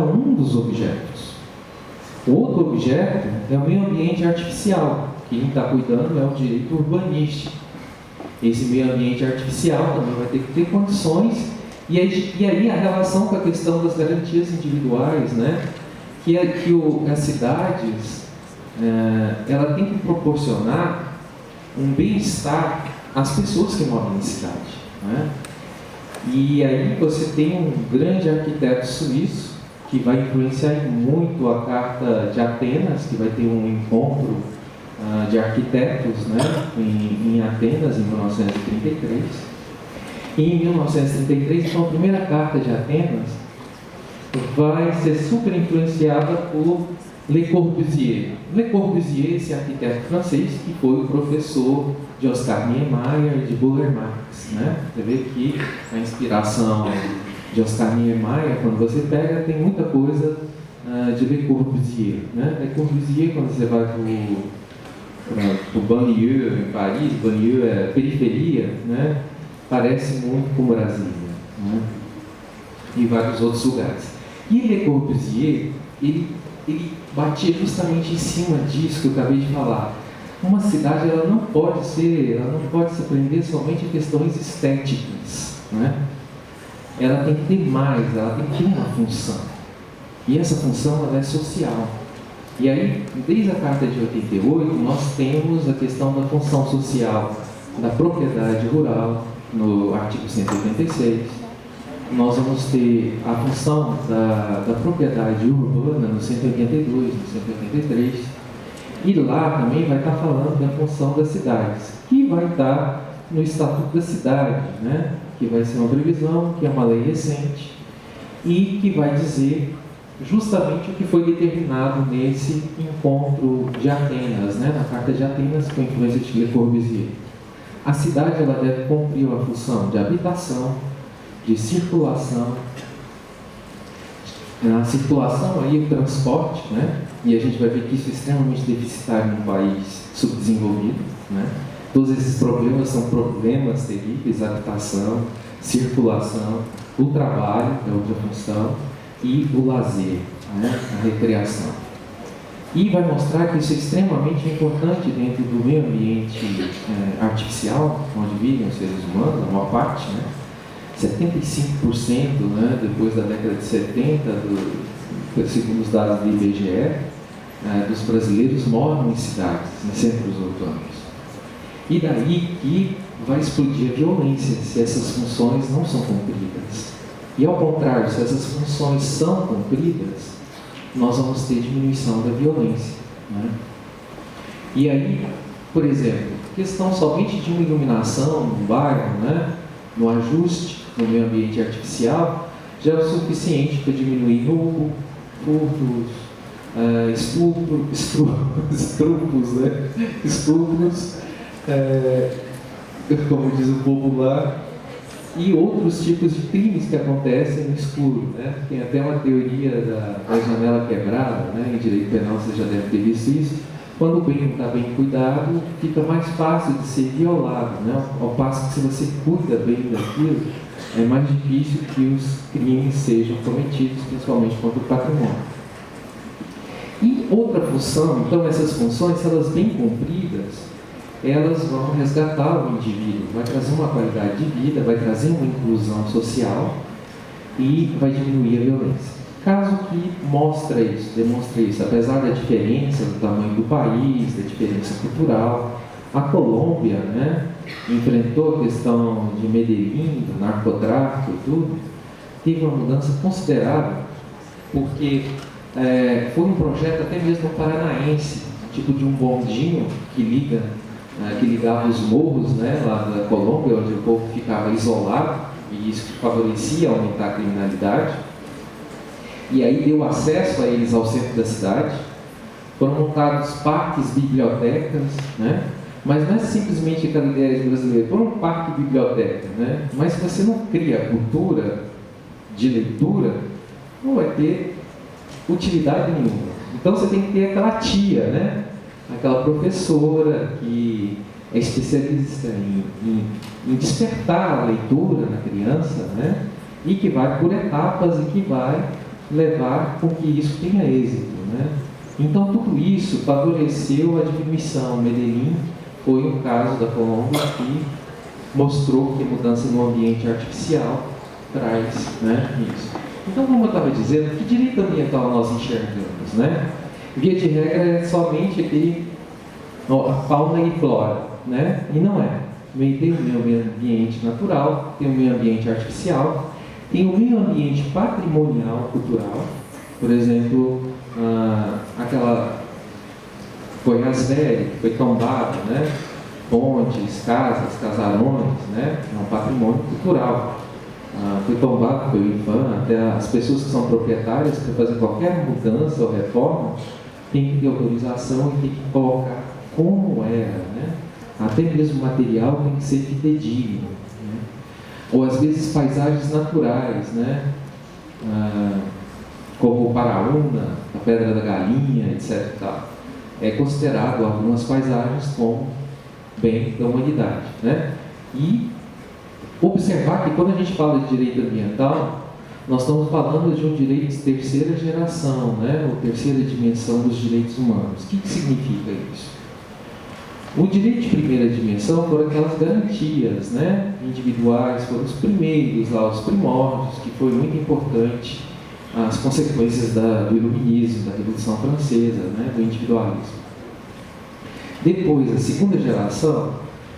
um dos objetos. O outro objeto é o meio ambiente artificial. Quem está cuidando é o direito urbanístico. Esse meio ambiente artificial também vai ter que ter condições, e aí a relação com a questão das garantias individuais, né? Que as cidades, ela tem que proporcionar um bem-estar às pessoas que moram na cidade, né? E aí você tem um grande arquiteto suíço que vai influenciar muito a Carta de Atenas, que vai ter um encontro de arquitetos, né, em Atenas, em 1933. E em 1933, então, a primeira Carta de Atenas vai ser super influenciada por Le Corbusier. Le Corbusier, esse arquiteto francês, que foi o professor de Oscar Niemeyer e de Burle Marx, né? Você vê que a inspiração de Oscar Niemeyer, quando você pega, tem muita coisa de Le Corbusier, né? Le Corbusier, quando você vai para o banlieue em Paris, banlieue é periferia, né? Parece muito com Brasília, né? E vários outros lugares. E Le Corbusier, ele batia justamente em cima disso que eu acabei de falar. Uma cidade ela não pode se prender somente a questões estéticas, né? Ela tem que ter mais, ela tem que ter uma função. E essa função ela é social. E aí, desde a Carta de 88, nós temos a questão da função social da propriedade rural, no artigo 186. Nós vamos ter a função da propriedade urbana no 182, no 183. E lá também vai estar falando da função das cidades, que vai estar no Estatuto da Cidade, né? Que vai ser uma previsão, que é uma lei recente, e que vai dizer justamente o que foi determinado nesse encontro de Atenas, né? Na Carta de Atenas, com a influência de Le Corbusier. A cidade ela deve cumprir uma função de habitação, de circulação. A circulação aí, o transporte, né? E a gente vai ver que isso é extremamente deficitário num país subdesenvolvido, né? Todos esses problemas são problemas terríveis: habitação, circulação, o trabalho, é outra função, e o lazer, né? A recreação. E vai mostrar que isso é extremamente importante dentro do meio ambiente artificial, onde vivem os seres humanos, a maior parte, né? 75%, né, depois da década de 70, segundo os dados do IBGE, dos brasileiros moram em cidades, em centros urbanos. E daí que vai explodir a violência, se essas funções não são cumpridas. E ao contrário, se essas funções são cumpridas, nós vamos ter diminuição da violência, né? E aí, por exemplo, questão somente de uma iluminação no bairro, né, no ajuste no meio ambiente artificial, já é o suficiente para diminuir roubo, furtos, estupros, como diz o povo lá, e outros tipos de crimes que acontecem no escuro, né? Tem até uma teoria da janela quebrada, né? Em direito penal você já deve ter visto isso. Quando o bem não está bem cuidado, fica mais fácil de ser violado, né? Ao passo que se você cuida bem daquilo, é mais difícil que os crimes sejam cometidos, principalmente contra o patrimônio. E outra função, então essas funções, se elas bem cumpridas, elas vão resgatar o indivíduo, vai trazer uma qualidade de vida, vai trazer uma inclusão social e vai diminuir a violência. Caso que demonstra isso, apesar da diferença do tamanho do país, da diferença cultural, a Colômbia, né, enfrentou a questão de Medellín, do narcotráfico e tudo, teve uma mudança considerável, porque foi um projeto até mesmo paranaense, tipo de um bondinho que ligava os morros, né, lá da Colômbia, onde o povo ficava isolado, e isso favorecia aumentar a criminalidade. E aí deu acesso a eles ao centro da cidade. Foram montados parques, bibliotecas, né? Mas não é simplesmente aquela ideia de brasileiro, por um parque e biblioteca, né? Mas se você não cria cultura de leitura, não vai ter utilidade nenhuma. Então você tem que ter aquela tia, né? Aquela professora que é especialista em despertar a leitura na criança, né? E que vai por etapas e que vai levar com que isso tenha êxito, né? Então, tudo isso favoreceu a diminuição. Medellín foi um caso da Colômbia que mostrou que mudança no ambiente artificial traz, né, isso. Então, como eu estava dizendo, que direito ambiental nós enxergamos, né? Via de regra é somente aquele, a fauna e flora, né? E não é. Tem o meio ambiente natural, tem o meio ambiente artificial, tem o meio ambiente patrimonial cultural, por exemplo, aquela Goiás Velho, que foi tombada, né? Pontes, casas, casarões, né? É um patrimônio cultural. Foi tombado pelo IPHAN, até as pessoas que são proprietárias, para fazer qualquer mudança ou reforma, tem que ter autorização e tem que colocar como era, né? Até mesmo o material tem que ser fidedigno, né? Ou às vezes paisagens naturais, né? Como o Paraúna, a Pedra da Galinha, etc. É considerado algumas paisagens como bem da humanidade, né? E observar que quando a gente fala de direito ambiental, nós estamos falando de um direito de terceira geração, né? Ou terceira dimensão dos direitos humanos. O que significa isso? O direito de primeira dimensão foram aquelas garantias, né, individuais, foram os primeiros lá, os primórdios, que foi muito importante, as consequências do iluminismo, da Revolução Francesa, né, do individualismo. Depois, a segunda geração,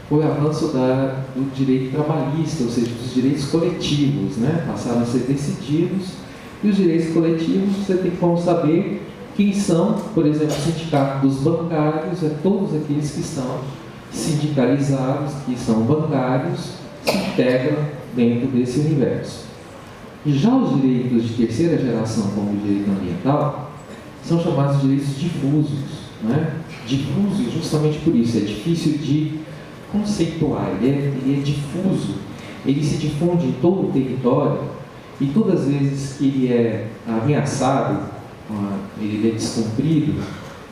foi o avanço do direito trabalhista, ou seja, dos direitos coletivos, né, passaram a ser decididos, e os direitos coletivos, você tem como saber quem são, por exemplo, o sindicato dos bancários, todos aqueles que estão sindicalizados, que são bancários, se integram dentro desse universo. Já os direitos de terceira geração, como o direito ambiental, são chamados de direitos difusos, né? Difusos justamente por isso, é difícil de conceituar, ele é difuso, ele se difunde em todo o território e todas as vezes que ele é ameaçado, ele é descumprido,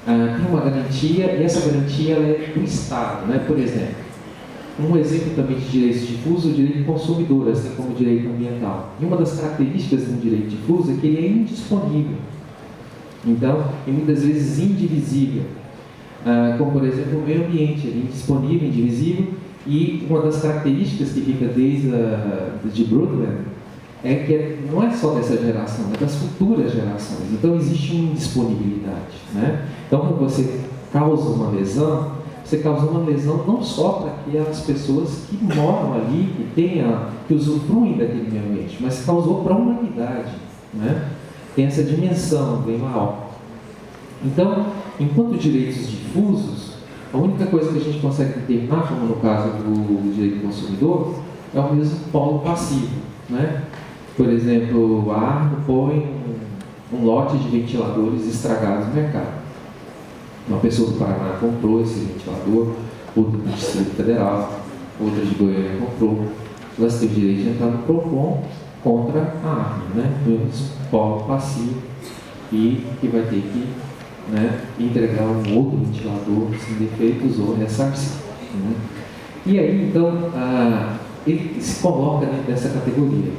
tem uma garantia, e essa garantia ela é do Estado, né? Por exemplo, um exemplo também de direitos difusos, o direito consumidor, assim como o direito ambiental. E uma das características de um direito difuso é que ele é indisponível, então, e muitas vezes indivisível, como por exemplo o meio ambiente, ele é indisponível, indivisível, e uma das características que fica desde de Brundtland é que não é só dessa geração, é das futuras gerações. Então, existe uma indisponibilidade, né? Então, quando você causa uma lesão, você causa uma lesão não só para aquelas pessoas que moram ali, que usufruem daquele meio ambiente, mas causou para a humanidade, né? Tem essa dimensão bem maior. Então, enquanto direitos difusos, a única coisa que a gente consegue determinar, como no caso do direito do consumidor, é o mesmo polo passivo, né? Por exemplo, a Arno põe um lote de ventiladores estragados no mercado. Uma pessoa do Paraná comprou esse ventilador, outra do Distrito Federal, outra de Goiânia comprou. Elas têm o direito de entrar no PROCON contra a Arno, né? Um polo passivo e que vai ter que, né, entregar um outro ventilador sem defeitos ou ressarcir, né? E aí, então, ele se coloca dentro dessa categoria.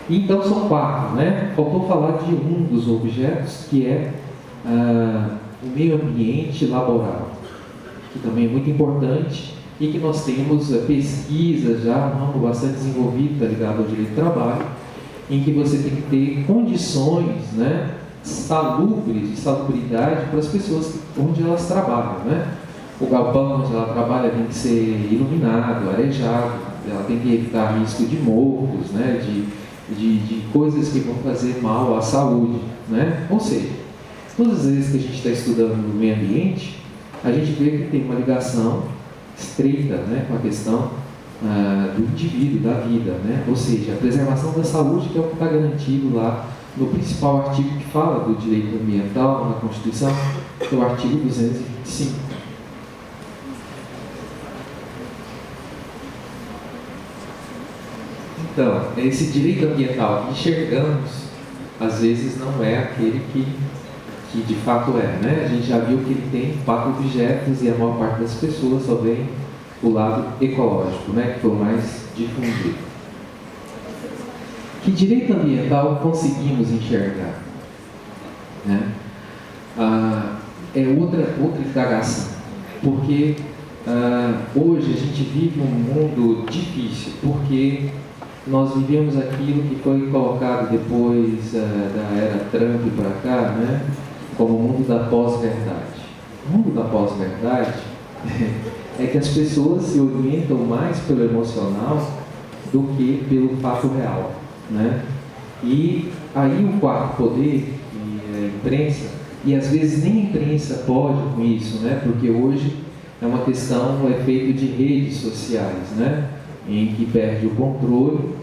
E, então, são 4, né? Faltou falar de um dos objetos, que é o meio ambiente laboral, que também é muito importante e que nós temos pesquisas já, um ramo bastante desenvolvido, está ligado ao direito do trabalho, em que você tem que ter condições, né, salubres, de salubridade para as pessoas onde elas trabalham, né? O galpão onde ela trabalha tem que ser iluminado, arejado, ela tem que evitar risco de mofos, né, de coisas que vão fazer mal à saúde, né? Ou seja, todas as vezes que a gente está estudando o meio ambiente, a gente vê que tem uma ligação estreita, né, com a questão do indivíduo, da vida, né? Ou seja, a preservação da saúde, que é o que está garantido lá no principal artigo que fala do direito ambiental na Constituição, que é o artigo 225. Então, esse direito ambiental que enxergamos, às vezes não é aquele que de fato é, né? A gente já viu que ele tem 4 objetos e a maior parte das pessoas só vê o lado ecológico, né? Que foi o mais difundido. Que direito ambiental conseguimos enxergar? né? É outra indagação, porque hoje a gente vive um mundo difícil, porque nós vivemos aquilo que foi colocado depois da era Trump para cá, né? Como o mundo da pós-verdade. O mundo da pós-verdade é que as pessoas se orientam mais pelo emocional do que pelo fato real, né? E aí o quarto poder, e a imprensa, e às vezes nem a imprensa pode com isso, né? Porque hoje é uma questão, um efeito de redes sociais, né? Em que perde o controle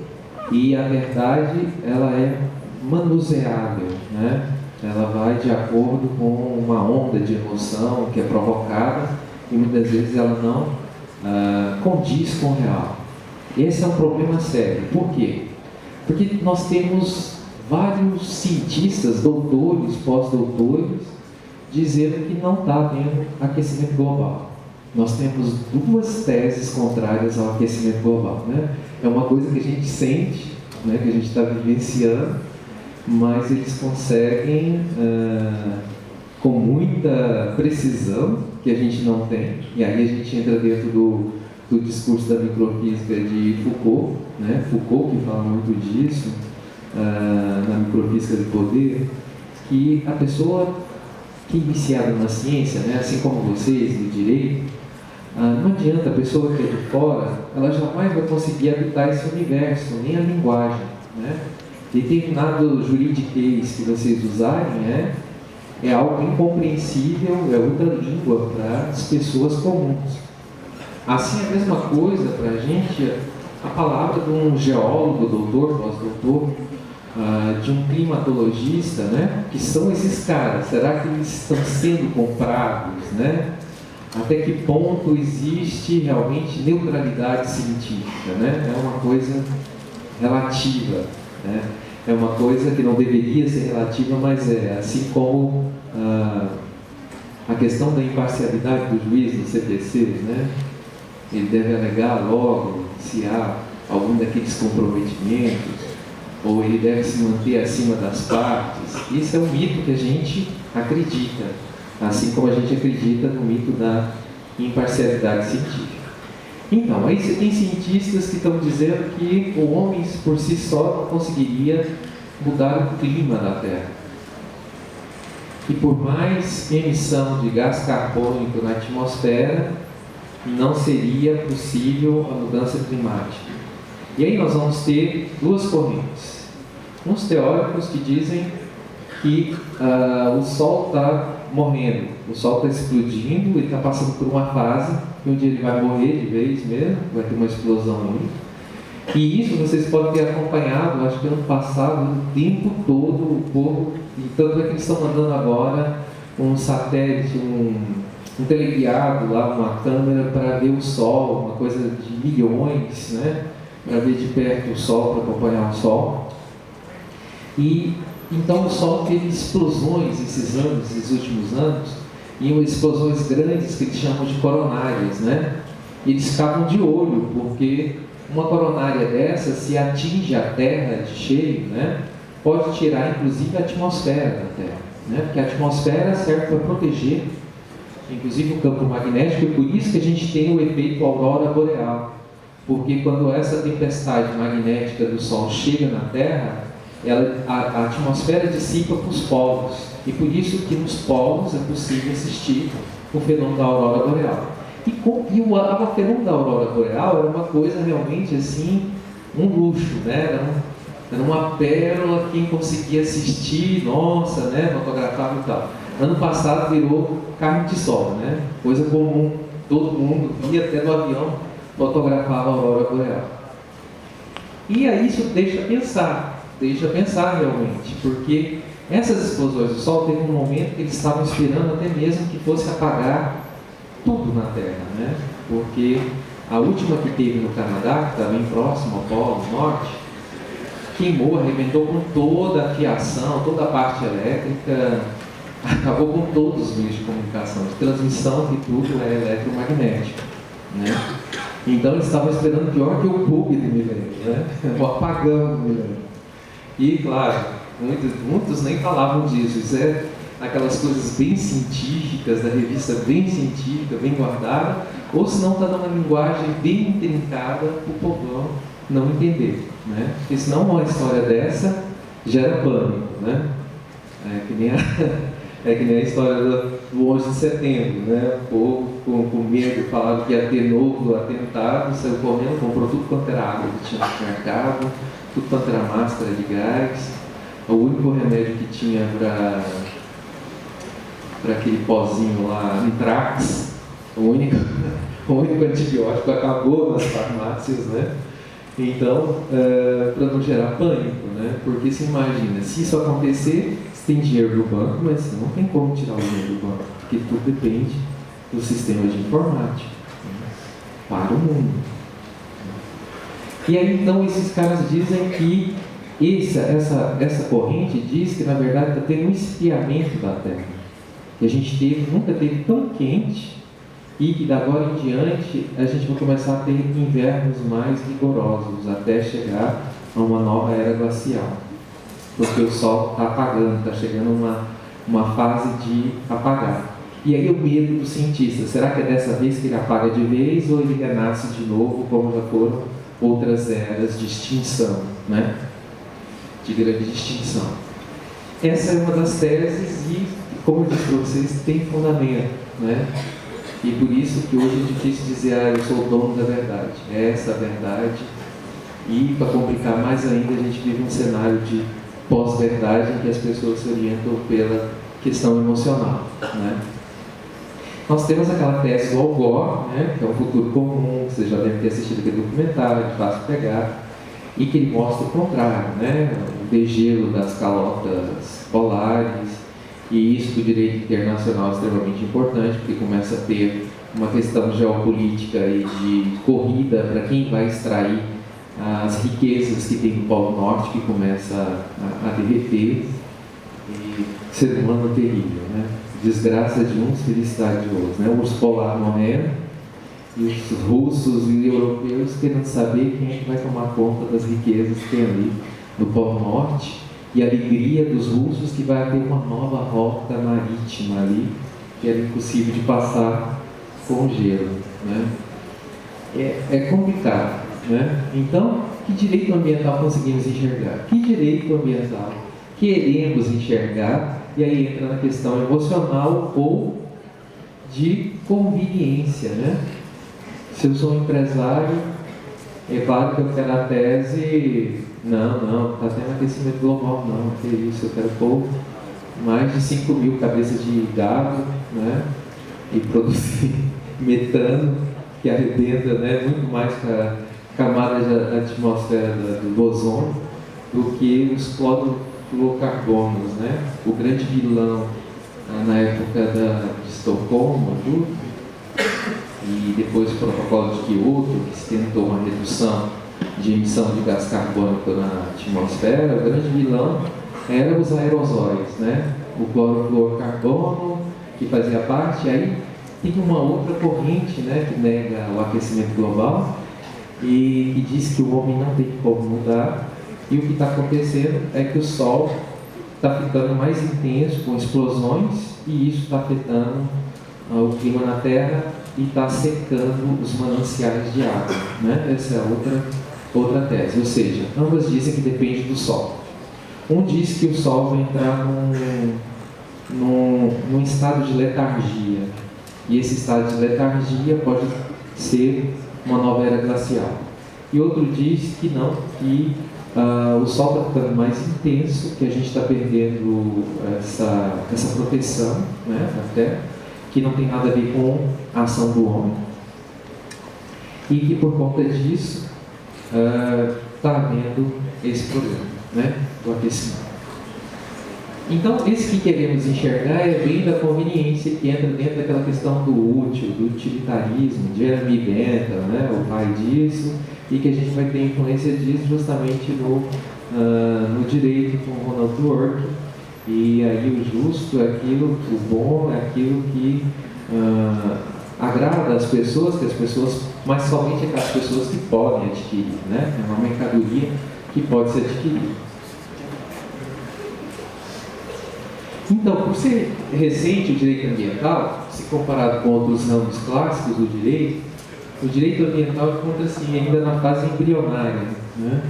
e a verdade ela é manuseável, né? Ela vai de acordo com uma onda de emoção que é provocada e muitas vezes ela não condiz com o real. Esse é um problema sério. Por quê? Porque nós temos vários cientistas, doutores, pós-doutores, dizendo que não está havendo aquecimento global. Nós temos duas teses contrárias ao aquecimento global, né? É uma coisa que a gente sente, né, que a gente está vivenciando, mas eles conseguem, com muita precisão, que a gente não tem, e aí a gente entra dentro do discurso da microfísica de Foucault, né? Foucault que fala muito disso, na microfísica do poder, que a pessoa que é iniciada na ciência, né, assim como vocês, no direito, não adianta, a pessoa que é de fora, ela jamais vai conseguir habitar esse universo, nem a linguagem, né? Determinado juridiquês que vocês usarem é algo incompreensível, é outra língua para as pessoas comuns. Assim, a mesma coisa para a gente, a palavra de um geólogo, doutor, pós-doutor, de um climatologista, né? Que são esses caras, será que eles estão sendo comprados, né? Até que ponto existe realmente neutralidade científica, né? É uma coisa relativa, né? É uma coisa que não deveria ser relativa, mas é. Assim como a questão da imparcialidade do juiz no CPC, né? Ele deve alegar logo se há algum daqueles comprometimentos, ou ele deve se manter acima das partes. Isso é um mito que a gente acredita, assim como a gente acredita no mito da imparcialidade científica. Então, aí você tem cientistas que estão dizendo que o homem por si só não conseguiria mudar o clima da Terra. E por mais emissão de gás carbônico na atmosfera, não seria possível a mudança climática. E aí nós vamos ter duas correntes. Uns teóricos que dizem que o Sol está morrendo, o Sol está explodindo, ele está passando por uma fase que um dia ele vai morrer de vez mesmo, vai ter uma explosão única. E isso vocês podem ter acompanhado, acho que ano passado, o tempo todo, o povo, e tanto é que eles estão mandando agora um satélite, um teleguiado lá, uma câmera para ver o Sol, uma coisa de milhões, né? Para ver de perto o Sol, para acompanhar o Sol. E então o Sol teve explosões esses últimos anos, e explosões grandes que eles chamam de coronárias, né? E eles ficavam de olho, porque uma coronária dessa, se atinge a Terra de cheio, né? Pode tirar inclusive a atmosfera da Terra, né? Porque a atmosfera serve para proteger, inclusive o campo magnético, e por isso que a gente tem o efeito aurora boreal. Porque quando essa tempestade magnética do Sol chega na Terra, a atmosfera dissipa para os polos, e por isso que nos polos é possível assistir o fenômeno da aurora boreal. E o fenômeno da aurora boreal era uma coisa realmente assim, um luxo, né? Era uma pérola, quem conseguia assistir, nossa, né? Fotografava e tal. Ano passado virou carne de sol, né? Coisa comum, todo mundo ia até no avião, fotografava a aurora boreal. E aí isso deixa pensar realmente, porque essas explosões do Sol teve um momento que eles estavam esperando até mesmo que fosse apagar tudo na Terra, né? Porque a última que teve no Canadá, que estava bem próximo ao Polo Norte, queimou, arrebentou com toda a fiação, toda a parte elétrica, acabou com todos os meios de comunicação, de transmissão, que tudo é eletromagnético, né? Então eles estavam esperando pior que o bug do milênio, né? O apagão do milênio. E claro, Muitos nem falavam disso. Isso é aquelas coisas bem científicas, da revista bem científica, bem guardada, ou se não está numa linguagem bem intrincada para o povão não entender, né? Porque senão uma história dessa gera pânico, né? É que nem a história do 11 de setembro, né? O povo com medo, falava que ia ter novo atentado, saiu correndo, comprou tudo quanto era água que tinha no mercado, tudo quanto era máscara de gás. O único remédio que tinha para aquele pozinho lá, Nitrax, o único antibiótico acabou nas farmácias, né? Então, para não gerar pânico, né? Porque se imagina, se isso acontecer, você tem dinheiro no banco, mas você não tem como tirar o dinheiro do banco, porque tudo depende do sistema de informática, né? Para o mundo. E aí, então, esses caras dizem que essa corrente diz que, na verdade, está tendo um esfriamento da Terra. Que a gente nunca teve tão quente, e que da agora em diante a gente vai começar a ter invernos mais rigorosos até chegar a uma nova era glacial, porque o Sol está apagando, está chegando uma fase de apagar. E aí o medo do cientista, será que é dessa vez que ele apaga de vez ou ele renasce de novo, como já foram outras eras de extinção, né? De grande extinção. Essa é uma das teses e, como eu disse para vocês, tem fundamento, né? E por isso que hoje é difícil dizer, eu sou o dono da verdade. É essa a verdade. E, para complicar mais ainda, a gente vive um cenário de pós-verdade em que as pessoas se orientam pela questão emocional, né? Nós temos aquela tese do Al Gore, né, que é um futuro comum, vocês já devem ter assistido aquele documentário, de fácil pegar, e que ele mostra o contrário, né? O degelo das calotas polares. E isso do direito internacional é extremamente importante, porque começa a ter uma questão geopolítica e de corrida para quem vai extrair as riquezas que tem no Polo Norte, que começa a derreter. E ser humano é terrível, né? Desgraça de uns, felicidade de outros, né? O urso polar morrendo e os russos e os europeus querendo saber quem é que vai tomar conta das riquezas que tem ali no Polo Norte. E a alegria dos russos que vai ter uma nova rota marítima ali, que era impossível de passar com gelo, né? É complicado, né? Então, que direito ambiental conseguimos enxergar? Que direito ambiental queremos enxergar? E aí entra na questão emocional ou de conveniência, né? Se eu sou um empresário, é claro que eu quero a tese... Não, está tendo aquecimento global, não, que isso, eu quero pôr mais de 5 mil cabeças de gado, né, e produzir metano, que arrebenta, né, muito mais com a camada da atmosfera do ozônio, do que os clorofluorocarbonos, né, o grande vilão na época de Estocolmo, e depois o protocolo de Kyoto, que se tentou uma redução de emissão de gás carbônico na atmosfera. O grande vilão eram os aerosóis, né? O clorofluorocarbono, que fazia parte. Aí tem uma outra corrente, né, que nega o aquecimento global e que diz que o homem não tem como mudar. E o que está acontecendo é que o Sol está ficando mais intenso, com explosões, e isso está afetando o clima na Terra e está secando os mananciais de água, né? Essa é a outra tese, ou seja, ambas dizem que depende do Sol. Um diz que o Sol vai entrar num estado de letargia, e esse estado de letargia pode ser uma nova era glacial. E outro diz que não, que o Sol está ficando mais intenso, que a gente está perdendo essa proteção, né, da Terra, que não tem nada a ver com a ação do homem, e que por conta disso está havendo esse problema, né, do aquecimento. Então, esse que queremos enxergar é bem da conveniência, que entra dentro daquela questão do útil, do utilitarismo, Jeremy Bentham, né, o pai disso, e que a gente vai ter influência disso justamente no direito com Ronald Dworkin. E aí o justo é aquilo, o bom é aquilo que agrada as pessoas, mas somente aquelas pessoas que podem adquirir, né? É uma mercadoria que pode ser adquirida. Então, por ser recente o direito ambiental, se comparado com outros ramos clássicos do direito, o direito ambiental encontra-se ainda na fase embrionária, né?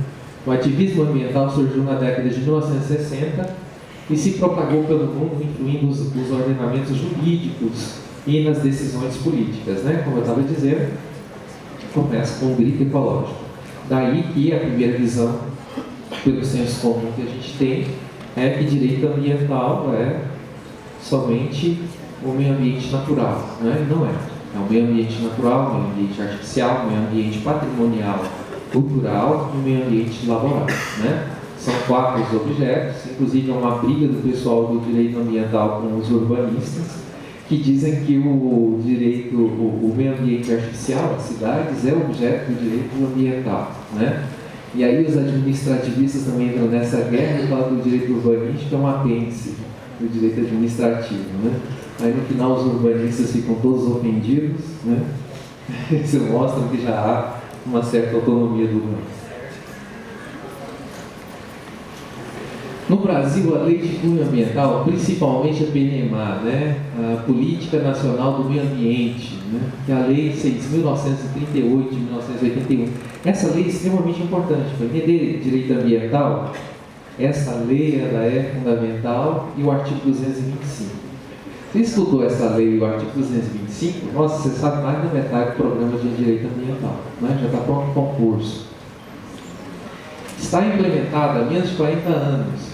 O ativismo ambiental surgiu na década de 1960 e se propagou pelo mundo, incluindo os ordenamentos jurídicos e nas decisões políticas, né? Como eu estava dizendo, começa com o grito ecológico. Daí que a primeira visão, pelo senso comum que a gente tem, é que direito ambiental é somente o meio ambiente natural, né? Não é. É o meio ambiente natural, o meio ambiente artificial, o meio ambiente patrimonial, cultural e o meio ambiente laboral, né? São 4 os objetos, inclusive é uma briga do pessoal do direito ambiental com os urbanistas, que dizem que o direito, o meio ambiente artificial, as cidades, é objeto do direito ambiental, né? E aí os administrativistas também entram nessa guerra e falam do direito urbanístico, que é um apêndice do direito administrativo, né? Aí no final os urbanistas ficam todos ofendidos, né? Isso mostra que já há uma certa autonomia do urbano. No Brasil, a Lei de Cunho Ambiental, principalmente a PNMA, né? A Política Nacional do Meio Ambiente, né? Que é a Lei 6.938 de 1981. Essa lei é extremamente importante. Para entender direito ambiental, essa lei ela é fundamental e o artigo 225. Você estudou essa lei e o artigo 225, nossa, você sabe mais da metade do programa de direito ambiental, né? Já está pronto o concurso. Está implementada há menos de 40 anos.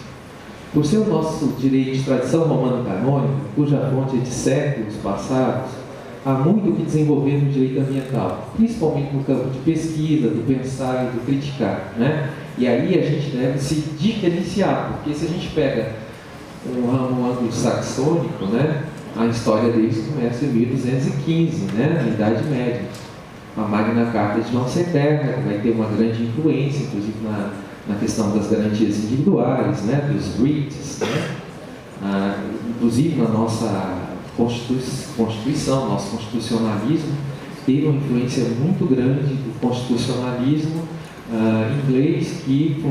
Por ser o nosso direito de tradição romano-canônica, cuja fonte é de séculos passados, há muito o que desenvolver no direito ambiental, principalmente no campo de pesquisa, do pensar e do criticar, né? E aí a gente deve se diferenciar, porque se a gente pega um ramo anglo-saxônico, né, a história deles começa em 1215, né, na Idade Média. A Magna Carta de João Eterna, que vai ter uma grande influência, inclusive na questão das garantias individuais, né, dos writs, né, inclusive na nossa Constituição, nosso constitucionalismo, teve uma influência muito grande do constitucionalismo inglês que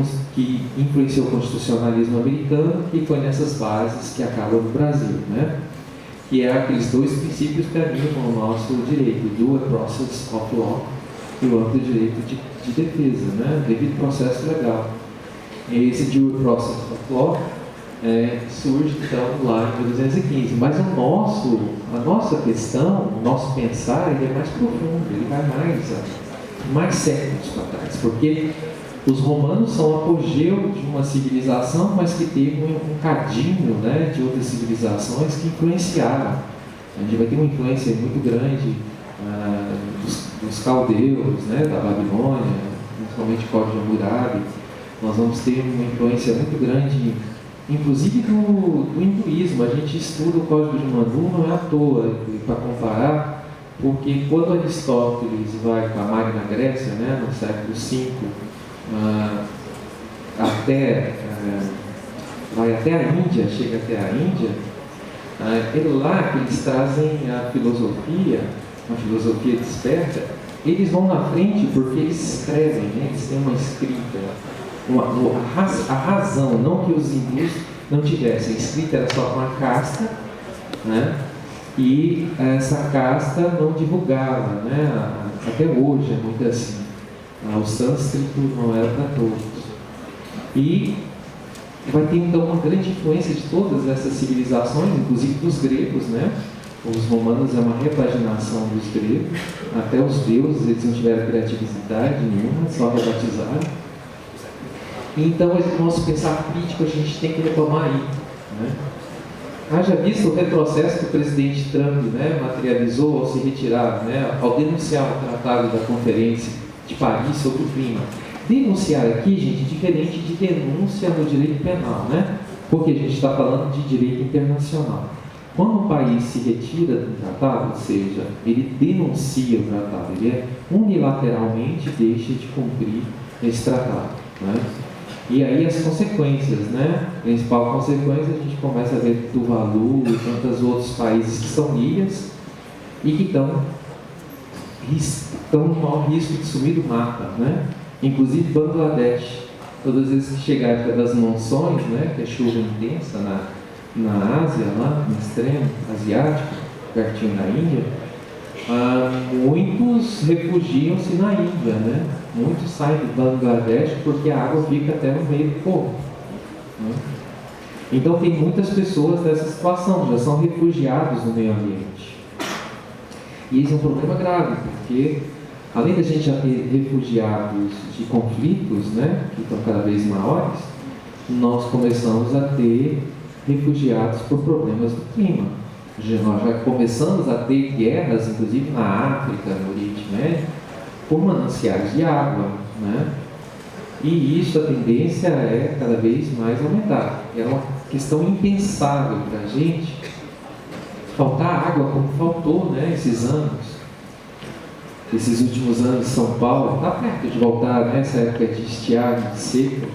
influenciou o constitucionalismo americano, que foi nessas bases que acabam no Brasil, né? Que é aqueles 2 princípios que animam o nosso direito, o due process of law e o amplo direito de defesa, né? Devido processo legal. E esse due process of law surge então lá em 1215, mas a nossa questão, o nosso pensar, ele é mais profundo, ele vai mais séculos para trás, porque os romanos são o apogeu de uma civilização, mas que teve um cadinho, né, de outras civilizações que influenciaram. A gente vai ter uma influência muito grande dos caldeus, né, da Babilônia, principalmente Código de Hammurabi. Nós vamos ter uma influência muito grande, inclusive do hinduísmo. A gente estuda o Código de Mandu não é à toa, para comparar, porque quando Aristóteles vai para a Magna Grécia, né, no século V, vai até a Índia, chega até a Índia, é lá que eles trazem a filosofia desperta. Eles vão na frente porque eles escrevem, né? Eles têm uma escrita, a razão, não que os hindus não tivessem, a escrita era só uma casta, né? E essa casta não divulgava, né? Até hoje é muito assim. O sânscrito não era para todos. E vai ter então uma grande influência de todas essas civilizações, inclusive dos gregos, né? Os romanos é uma repaginação dos gregos, até os deuses eles não tiveram criatividade nenhuma, só rebatizaram. Então, o nosso pensar crítico a gente tem que retomar aí, né? Haja visto o retrocesso que o presidente Trump, né, materializou ao se retirar, né, ao denunciar o tratado da Conferência de Paris sobre o clima. Denunciar aqui, gente, é diferente de denúncia no direito penal, né? Porque a gente está falando de direito internacional. Quando um país se retira do tratado, ou seja, ele denuncia o tratado, ele unilateralmente deixa de cumprir esse tratado, né? E aí as consequências, né? A principal consequência a gente começa a ver Tuvalu e tantos outros países que são ilhas e que estão no maior risco de sumir do mapa, né? Inclusive Bangladesh. Todas as vezes que chega a época das monções, né? Que é chuva intensa na Ásia, lá no extremo asiático, pertinho da Índia, muitos refugiam-se na Índia, né? Muitos saem do Bangladesh porque a água fica até no meio do povo, né? Então tem muitas pessoas nessa situação, já são refugiados no meio ambiente. E isso é um problema grave, porque além da gente já ter refugiados de conflitos, né, que estão cada vez maiores, nós começamos a ter refugiados por problemas do clima. Nós já começamos a ter guerras, inclusive na África, no Oriente Médio, por mananciais de água, né? E isso, a tendência é cada vez mais aumentar. É uma questão impensável para a gente faltar água como faltou, né, esses anos. Esses últimos anos, São Paulo está perto de voltar nessa época de estiagem, de seca.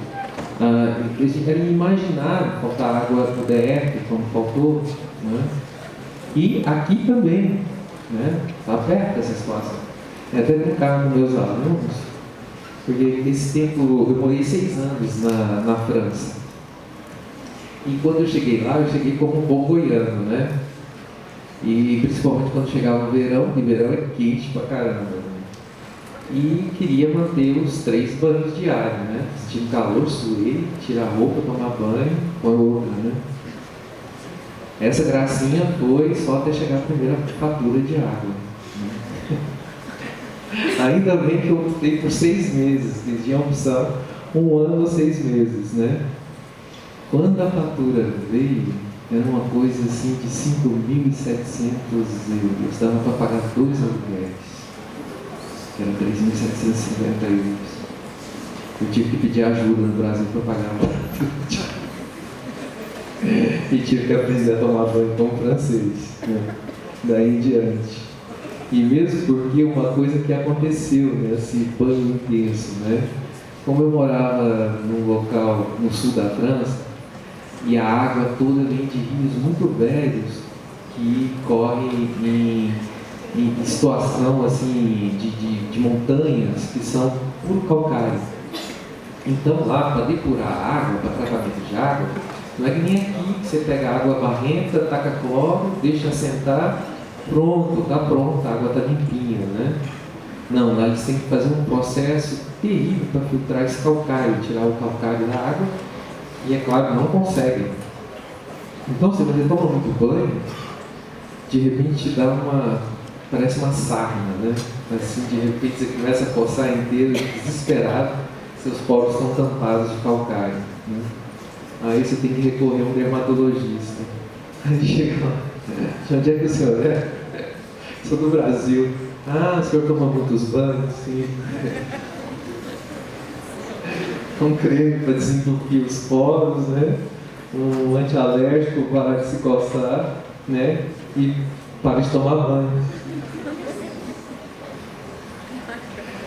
Era inimaginável faltar água no DF, como faltou, né? E aqui também, né? Está perto essa situação. Eu até brincar com meus alunos, porque esse tempo, eu morei 6 anos na França. E quando eu cheguei lá, eu cheguei como um bom goiano, né? E principalmente quando chegava no verão, e verão é quente pra caramba, né? E queria manter os 3 banhos diários, né? Sentindo calor, suei, tirar a roupa, tomar banho, põe outra, né? Essa gracinha foi só até chegar a primeira fatura de água, né? Ainda bem que eu optei por 6 meses, eles tinham opção 1 ano ou 6 meses, né? Quando a fatura veio, era uma coisa assim de 5.700 euros, dava para pagar 2 aluguéis, que eram 3.750 euros. Eu tive que pedir ajuda no Brasil para pagar a fatura. E tive que aprender a tomar banho com francês, né? Daí em diante. E mesmo porque uma coisa que aconteceu, né, esse banho intenso, né? Como eu morava num local no sul da França, e a água toda vem de rios muito velhos que correm em situação assim de montanhas que são puro calcário. Então lá, para depurar a água, para tratamento de água, não é que nem aqui que você pega a água barrenta, taca cloro, deixa assentar, pronto, está pronta, a água está limpinha, né? Não, lá eles têm que fazer um processo terrível para filtrar esse calcário, tirar o calcário da água. E é claro, não conseguem. Então, se você toma muito banho, de repente parece uma sarna, né? Assim, de repente você começa a coçar inteiro, desesperado, seus poros estão tampados de calcário, né? Aí você tem que recorrer a um dermatologista. Aí chega lá, de onde é que o senhor é? Sou do Brasil. Ah, o senhor toma muitos banhos? Sim. Um creme para desentupir os poros, né? Um antialérgico para se coçar, né? E para de tomar banho.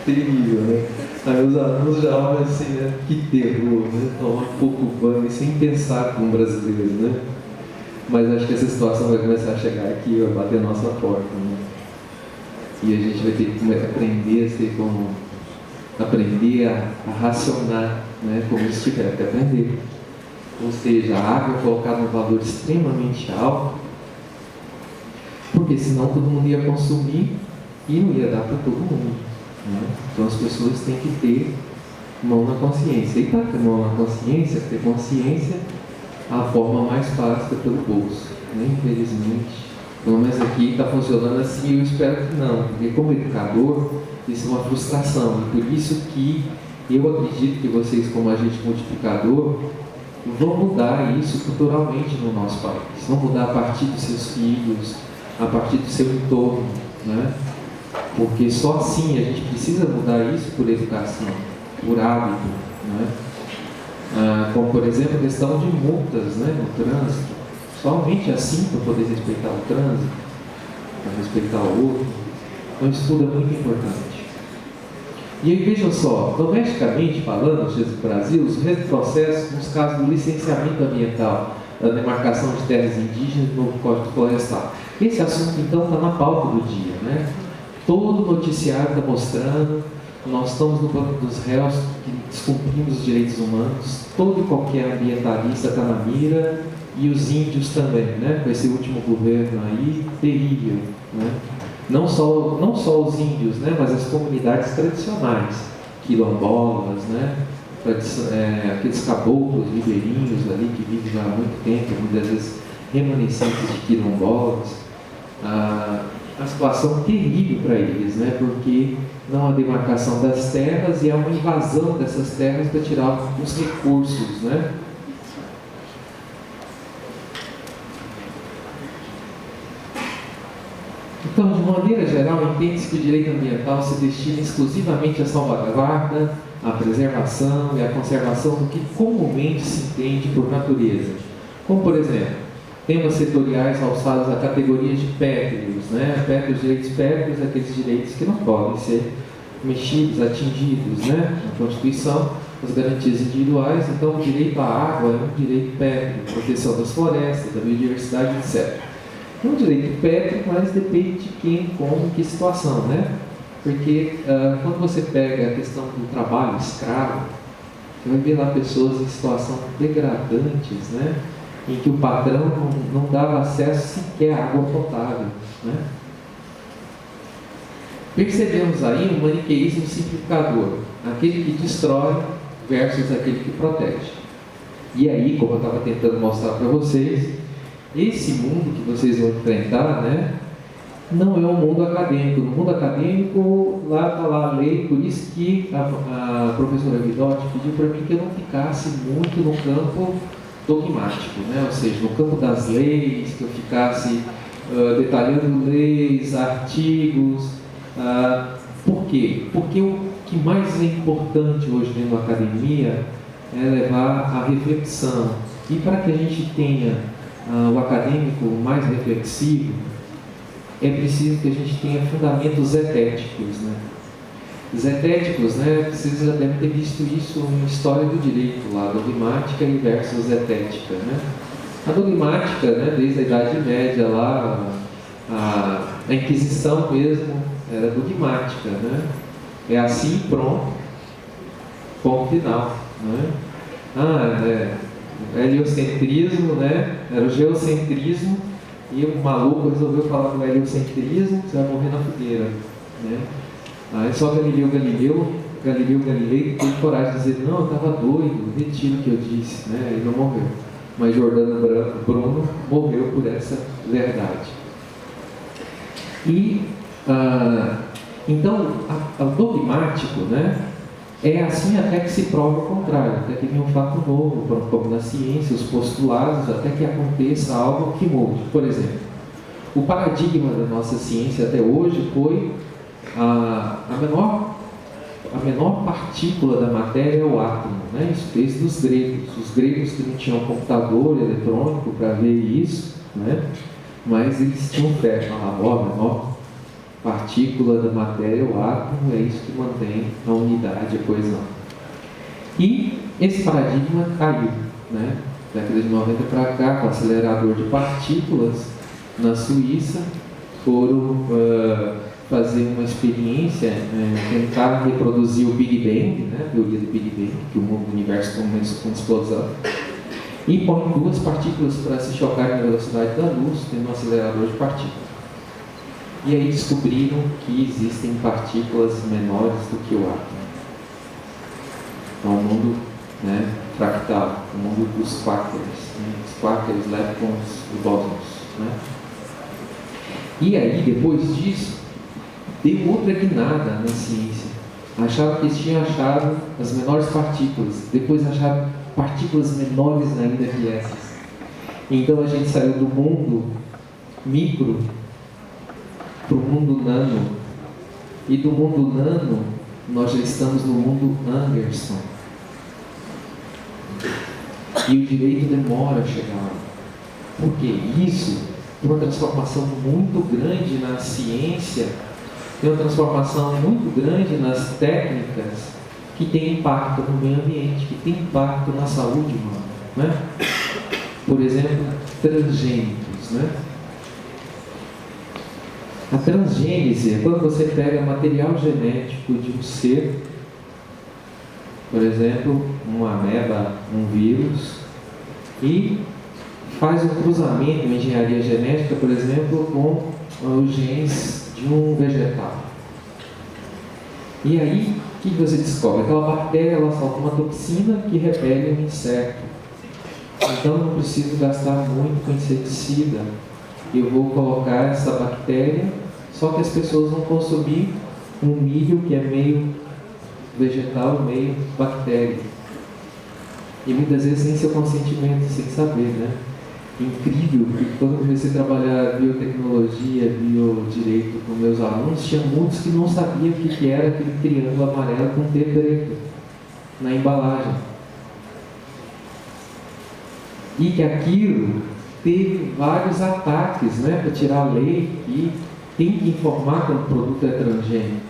Terrível, né? Aí os alunos já olham assim, né? Que terror, né? Tomar pouco banho, sem pensar como brasileiro, né? Mas acho que essa situação vai começar a chegar aqui e vai bater a nossa porta, né? E a gente vai ter que aprender a racionar, né, como isso tiver que aprender. Ou seja, a água é colocada num valor extremamente alto, porque senão todo mundo ia consumir e não ia dar para todo mundo, né? Então as pessoas têm que ter mão na consciência. E para ter mão na consciência, ter consciência, a forma mais fácil é pelo bolso, né? Infelizmente. Pelo menos aqui está funcionando assim, eu espero que não, porque como educador, isso é uma frustração, e por isso que eu acredito que vocês, como agente multiplicador, vão mudar isso culturalmente no nosso país, vão mudar a partir dos seus filhos, a partir do seu entorno, né? Porque só assim a gente precisa mudar isso por educação, por hábito, né? Como por exemplo a questão de multas, né, no trânsito. Somente assim para poder respeitar o trânsito, para respeitar o outro. Então isso tudo é muito importante. E aí vejam só, domesticamente falando, no Brasil, os retrocessos nos casos do licenciamento ambiental, da demarcação de terras indígenas no Código Florestal. Esse assunto então está na pauta do dia, né? Todo noticiário está mostrando, nós estamos no banco dos réus que descumprimos os direitos humanos, todo e qualquer ambientalista está na mira, e os índios também, né? Com esse último governo aí, terrível, né? Não só os índios, né? Mas as comunidades tradicionais, quilombolas, né? Aqueles caboclos ribeirinhos ali que vivem já há muito tempo, muitas vezes remanescentes de quilombolas. A situação terrível para eles, né? Porque não há demarcação das terras e há uma invasão dessas terras para tirar os recursos, né? Então, de maneira geral, entende-se que o direito ambiental se destina exclusivamente à salvaguarda, à preservação e à conservação do que comumente se entende por natureza. Como, por exemplo, temas setoriais alçados à categoria de pétreos, né? Direitos pétreos, aqueles direitos que não podem ser mexidos, atingidos, né? Na Constituição, as garantias individuais. Então, o direito à água é um direito pétreo, proteção das florestas, da biodiversidade, etc. É um direito pétreo, mas depende de quem, como, em que situação, né? Porque quando você pega a questão do trabalho escravo, você vai ver lá pessoas em situação degradantes, né? Em que o patrão não dava acesso sequer à água potável, né? Percebemos aí um maniqueísmo simplificador, aquele que destrói versus aquele que protege. E aí, como eu estava tentando mostrar para vocês, esse mundo que vocês vão enfrentar, né, não é um mundo acadêmico. No mundo acadêmico, lá está lá a lei, por isso que a professora Guidotti pediu para mim que eu não ficasse muito no campo dogmático, né? Ou seja, no campo das leis, que eu ficasse detalhando leis, artigos. Por quê? Porque o que mais é importante hoje dentro da academia é levar a reflexão. E para que a gente tenha o acadêmico mais reflexivo, é preciso que a gente tenha fundamentos zetéticos, né? Zetéticos, né? Vocês já devem ter visto isso em História do Direito, lá, dogmática versus zetética, né? A dogmática, né, desde a Idade Média, lá, a Inquisição mesmo, era dogmática, né? É assim, pronto, ponto final, né? Heliocentrismo, né? Era o geocentrismo, e o maluco resolveu falar do heliocentrismo, você vai morrer na fogueira, né? Aí só Galileu Galilei teve coragem de dizer, não, eu estava doido, retiro o que eu disse, né? Ele não morreu. Mas Jordano Bruno morreu por essa verdade. E, então, o dogmático, né? É assim até que se prova o contrário, até que venha um fato novo, como na ciência, os postulados, até que aconteça algo que mude. Por exemplo, o paradigma da nossa ciência até hoje foi a menor partícula da matéria é o átomo, né? Isso desde os gregos. Os gregos que não tinham computador eletrônico para ver isso, né? Mas eles tinham fé, falavam, a menor partícula da matéria, o átomo, é isso que mantém a unidade, a coesão. E esse paradigma caiu, né? Da década de 90 para cá, com o acelerador de partículas na Suíça, foram fazer uma experiência, tentar reproduzir o Big Bang, né? A teoria do Big Bang, que o universo começou com explosão, e põe duas partículas para se chocarem na velocidade da luz, tendo um acelerador de partículas. E aí descobriram que existem partículas menores do que o átomo. Então, o mundo, né, fractal, o mundo dos quarks, né, os quarks, leptons e bósons, né? E aí, depois disso, deu outra guinada na ciência. Acharam que eles tinham achado as menores partículas, depois acharam partículas menores ainda que essas. Então, a gente saiu do mundo micro para o mundo nano, e do mundo nano nós já estamos no mundo Anderson, e o direito demora a chegar lá. Por que isso? Tem uma transformação muito grande na ciência, tem uma transformação muito grande nas técnicas que tem impacto no meio ambiente, que tem impacto na saúde humana, né? Por exemplo, transgênicos, né? A transgênese é quando você pega material genético de um ser, por exemplo, uma ameba, um vírus, e faz um cruzamento em engenharia genética, por exemplo, com os genes de um vegetal. E aí, o que você descobre? Aquela bactéria, ela solta uma toxina que repele um inseto. Então, não preciso gastar muito com inseticida. Eu vou colocar essa bactéria, só que as pessoas vão consumir um milho que é meio vegetal, meio bactéria. E muitas vezes sem seu consentimento, sem saber, né? Incrível, porque quando eu comecei a trabalhar biotecnologia, biodireito com meus alunos, tinha muitos que não sabiam o que era aquele triângulo amarelo com T preto na embalagem. E que aquilo teve vários ataques, né, para tirar a lei que tem que informar quando o produto é transgênico.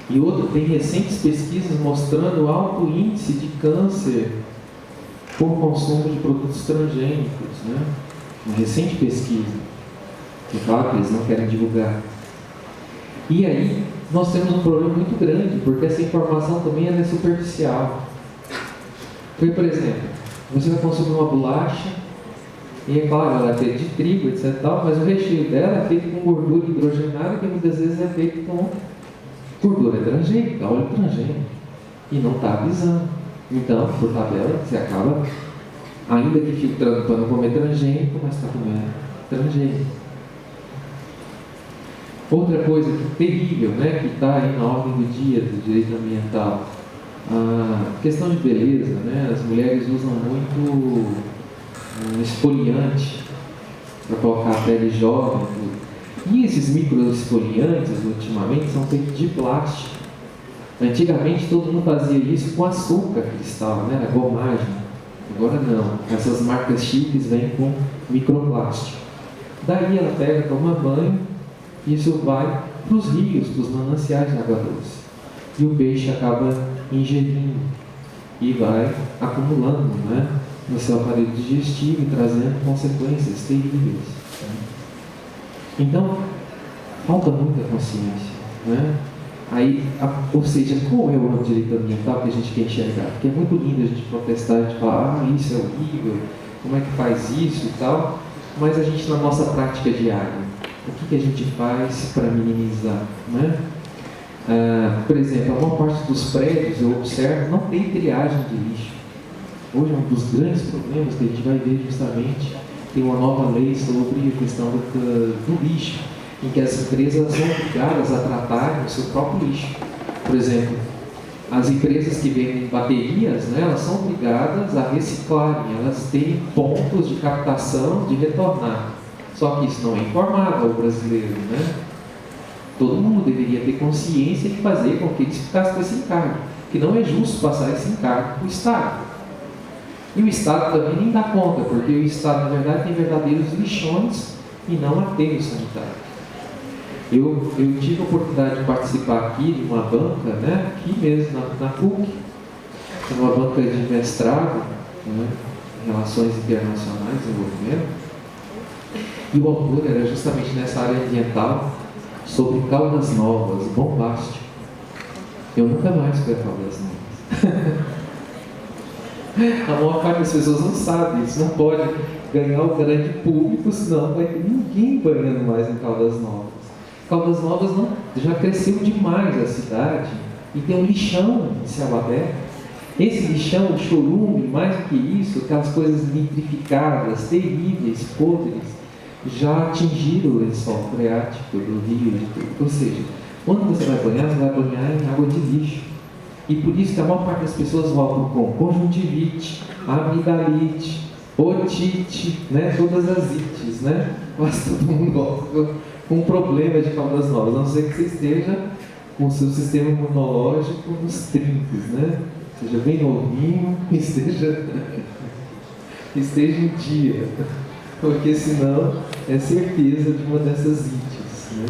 E outro, tem recentes pesquisas mostrando alto índice de câncer por consumo de produtos transgênicos, né? Uma recente pesquisa. É claro que eles não querem divulgar. E aí, nós temos um problema muito grande, porque essa informação também é superficial. Porque, por exemplo, você vai consumir uma bolacha, e é claro, ela é feita de trigo, etc. Mas o recheio dela é feito com gordura hidrogenada, que muitas vezes é feito com gordura transgênica, óleo transgênico. E não está avisando. Então, por tabela, você acaba, ainda que filtrando para não comer transgênico, mas está comendo transgênico. Outra coisa terrível, né, que está aí na ordem do dia do direito ambiental, a questão de beleza, né? As mulheres usam muito esfoliante para colocar a pele jovem. E esses microesfoliantes, ultimamente, são feitos de plástico. Antigamente todo mundo fazia isso com açúcar cristal, né? A gomagem. Agora não. Essas marcas chiques vêm com microplástico. Daí ela pega, toma banho, e isso vai para os rios, para os mananciais de água doce. E o peixe acaba ingerindo e vai acumulando, né, no seu aparelho digestivo e trazendo consequências terríveis. Então, falta muita consciência, né? Aí, ou seja, qual é o direito ambiental que a gente quer enxergar? Porque é muito lindo a gente protestar, a gente falar, isso é horrível, como é que faz isso e tal, mas a gente, na nossa prática diária, o que a gente faz para minimizar, né? Por exemplo, a maior parte dos prédios, eu observo, não tem triagem de lixo. Hoje é um dos grandes problemas que a gente vai ver justamente, tem uma nova lei sobre a questão do lixo, em que as empresas são obrigadas a tratar o seu próprio lixo. Por exemplo, as empresas que vendem baterias, né, elas são obrigadas a reciclarem, elas têm pontos de captação, de retornar. Só que isso não é informado ao brasileiro, né? Todo mundo deveria ter consciência de fazer com que eles ficassem com esse encargo, que não é justo passar esse encargo para o Estado. E o Estado também nem dá conta, porque o Estado, na verdade, tem verdadeiros lixões e não aterros sanitários. Eu tive a oportunidade de participar aqui de uma banca, né, aqui mesmo, na PUC, uma banca de mestrado, né, em Relações Internacionais e Desenvolvimento, e o autor era justamente nessa área ambiental, sobre Caldas Novas, bombástico. Eu nunca mais fui a Caldas Novas. A maior parte das pessoas não sabe isso, não pode ganhar o grande público, senão não vai ter ninguém banhando mais em Caldas Novas. Caldas Novas já cresceu demais a cidade e tem um lixão em céu aberto. Esse lixão, o chorume, mais do que isso, aquelas coisas nitrificadas, terríveis, podres, já atingiram o lençol freático do rio. Ou seja, quando você vai banhar em água de lixo. E por isso que a maior parte das pessoas voltam com conjuntivite, amidalite, otite, né? Todas as ites, né? Quase todo mundo volta com um problema de Caldas Novas, a não ser que você esteja com o seu sistema imunológico nos trinques, né? Seja bem novinho, esteja em dia, porque senão é certeza de uma dessas ites, né?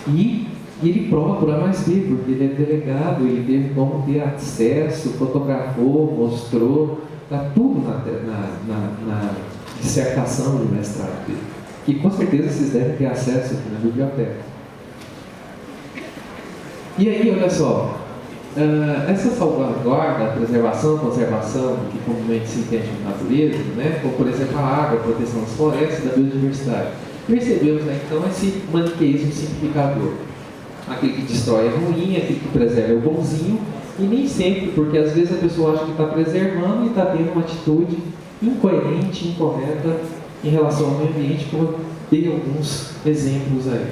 E ele prova por A mais B, porque ele é delegado, ele teve como ter acesso, fotografou, mostrou, está tudo na dissertação de mestrado dele. E com certeza vocês devem ter acesso aqui na biblioteca. E aí, olha só, essa salvaguarda, a preservação, conservação, que comumente se entende na natureza, né, como por exemplo a água, a proteção das florestas e da biodiversidade. Percebemos, né, então esse maniqueísmo simplificador. Aquele que destrói é ruim, aquele que preserva é o bonzinho, e nem sempre, porque às vezes a pessoa acha que está preservando e está tendo uma atitude incoerente, incorreta em relação ao meio ambiente, como tem alguns exemplos aí.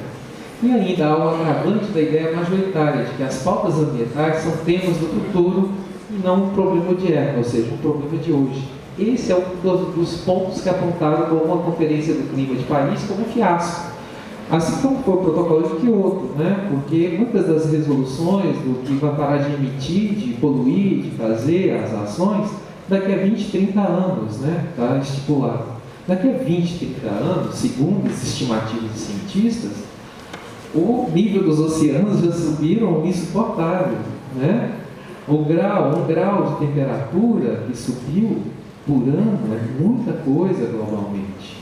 E ainda há o agravante da ideia majoritária de que as pautas ambientais são temas do futuro e não um problema de época, ou seja, um problema de hoje. Esse é um dos pontos que apontaram como a Conferência do Clima de Paris como um fiasco. Assim como foi o protocolo de Kyoto, né? Porque muitas das resoluções do que vai parar de emitir, de poluir, de fazer as ações, daqui a 20, 30 anos, né? Está estipulado. Daqui a 20, 30 anos, segundo as estimativas de cientistas, o nível dos oceanos já subiram insuportável, né? Um grau de temperatura que subiu por ano é muita coisa globalmente.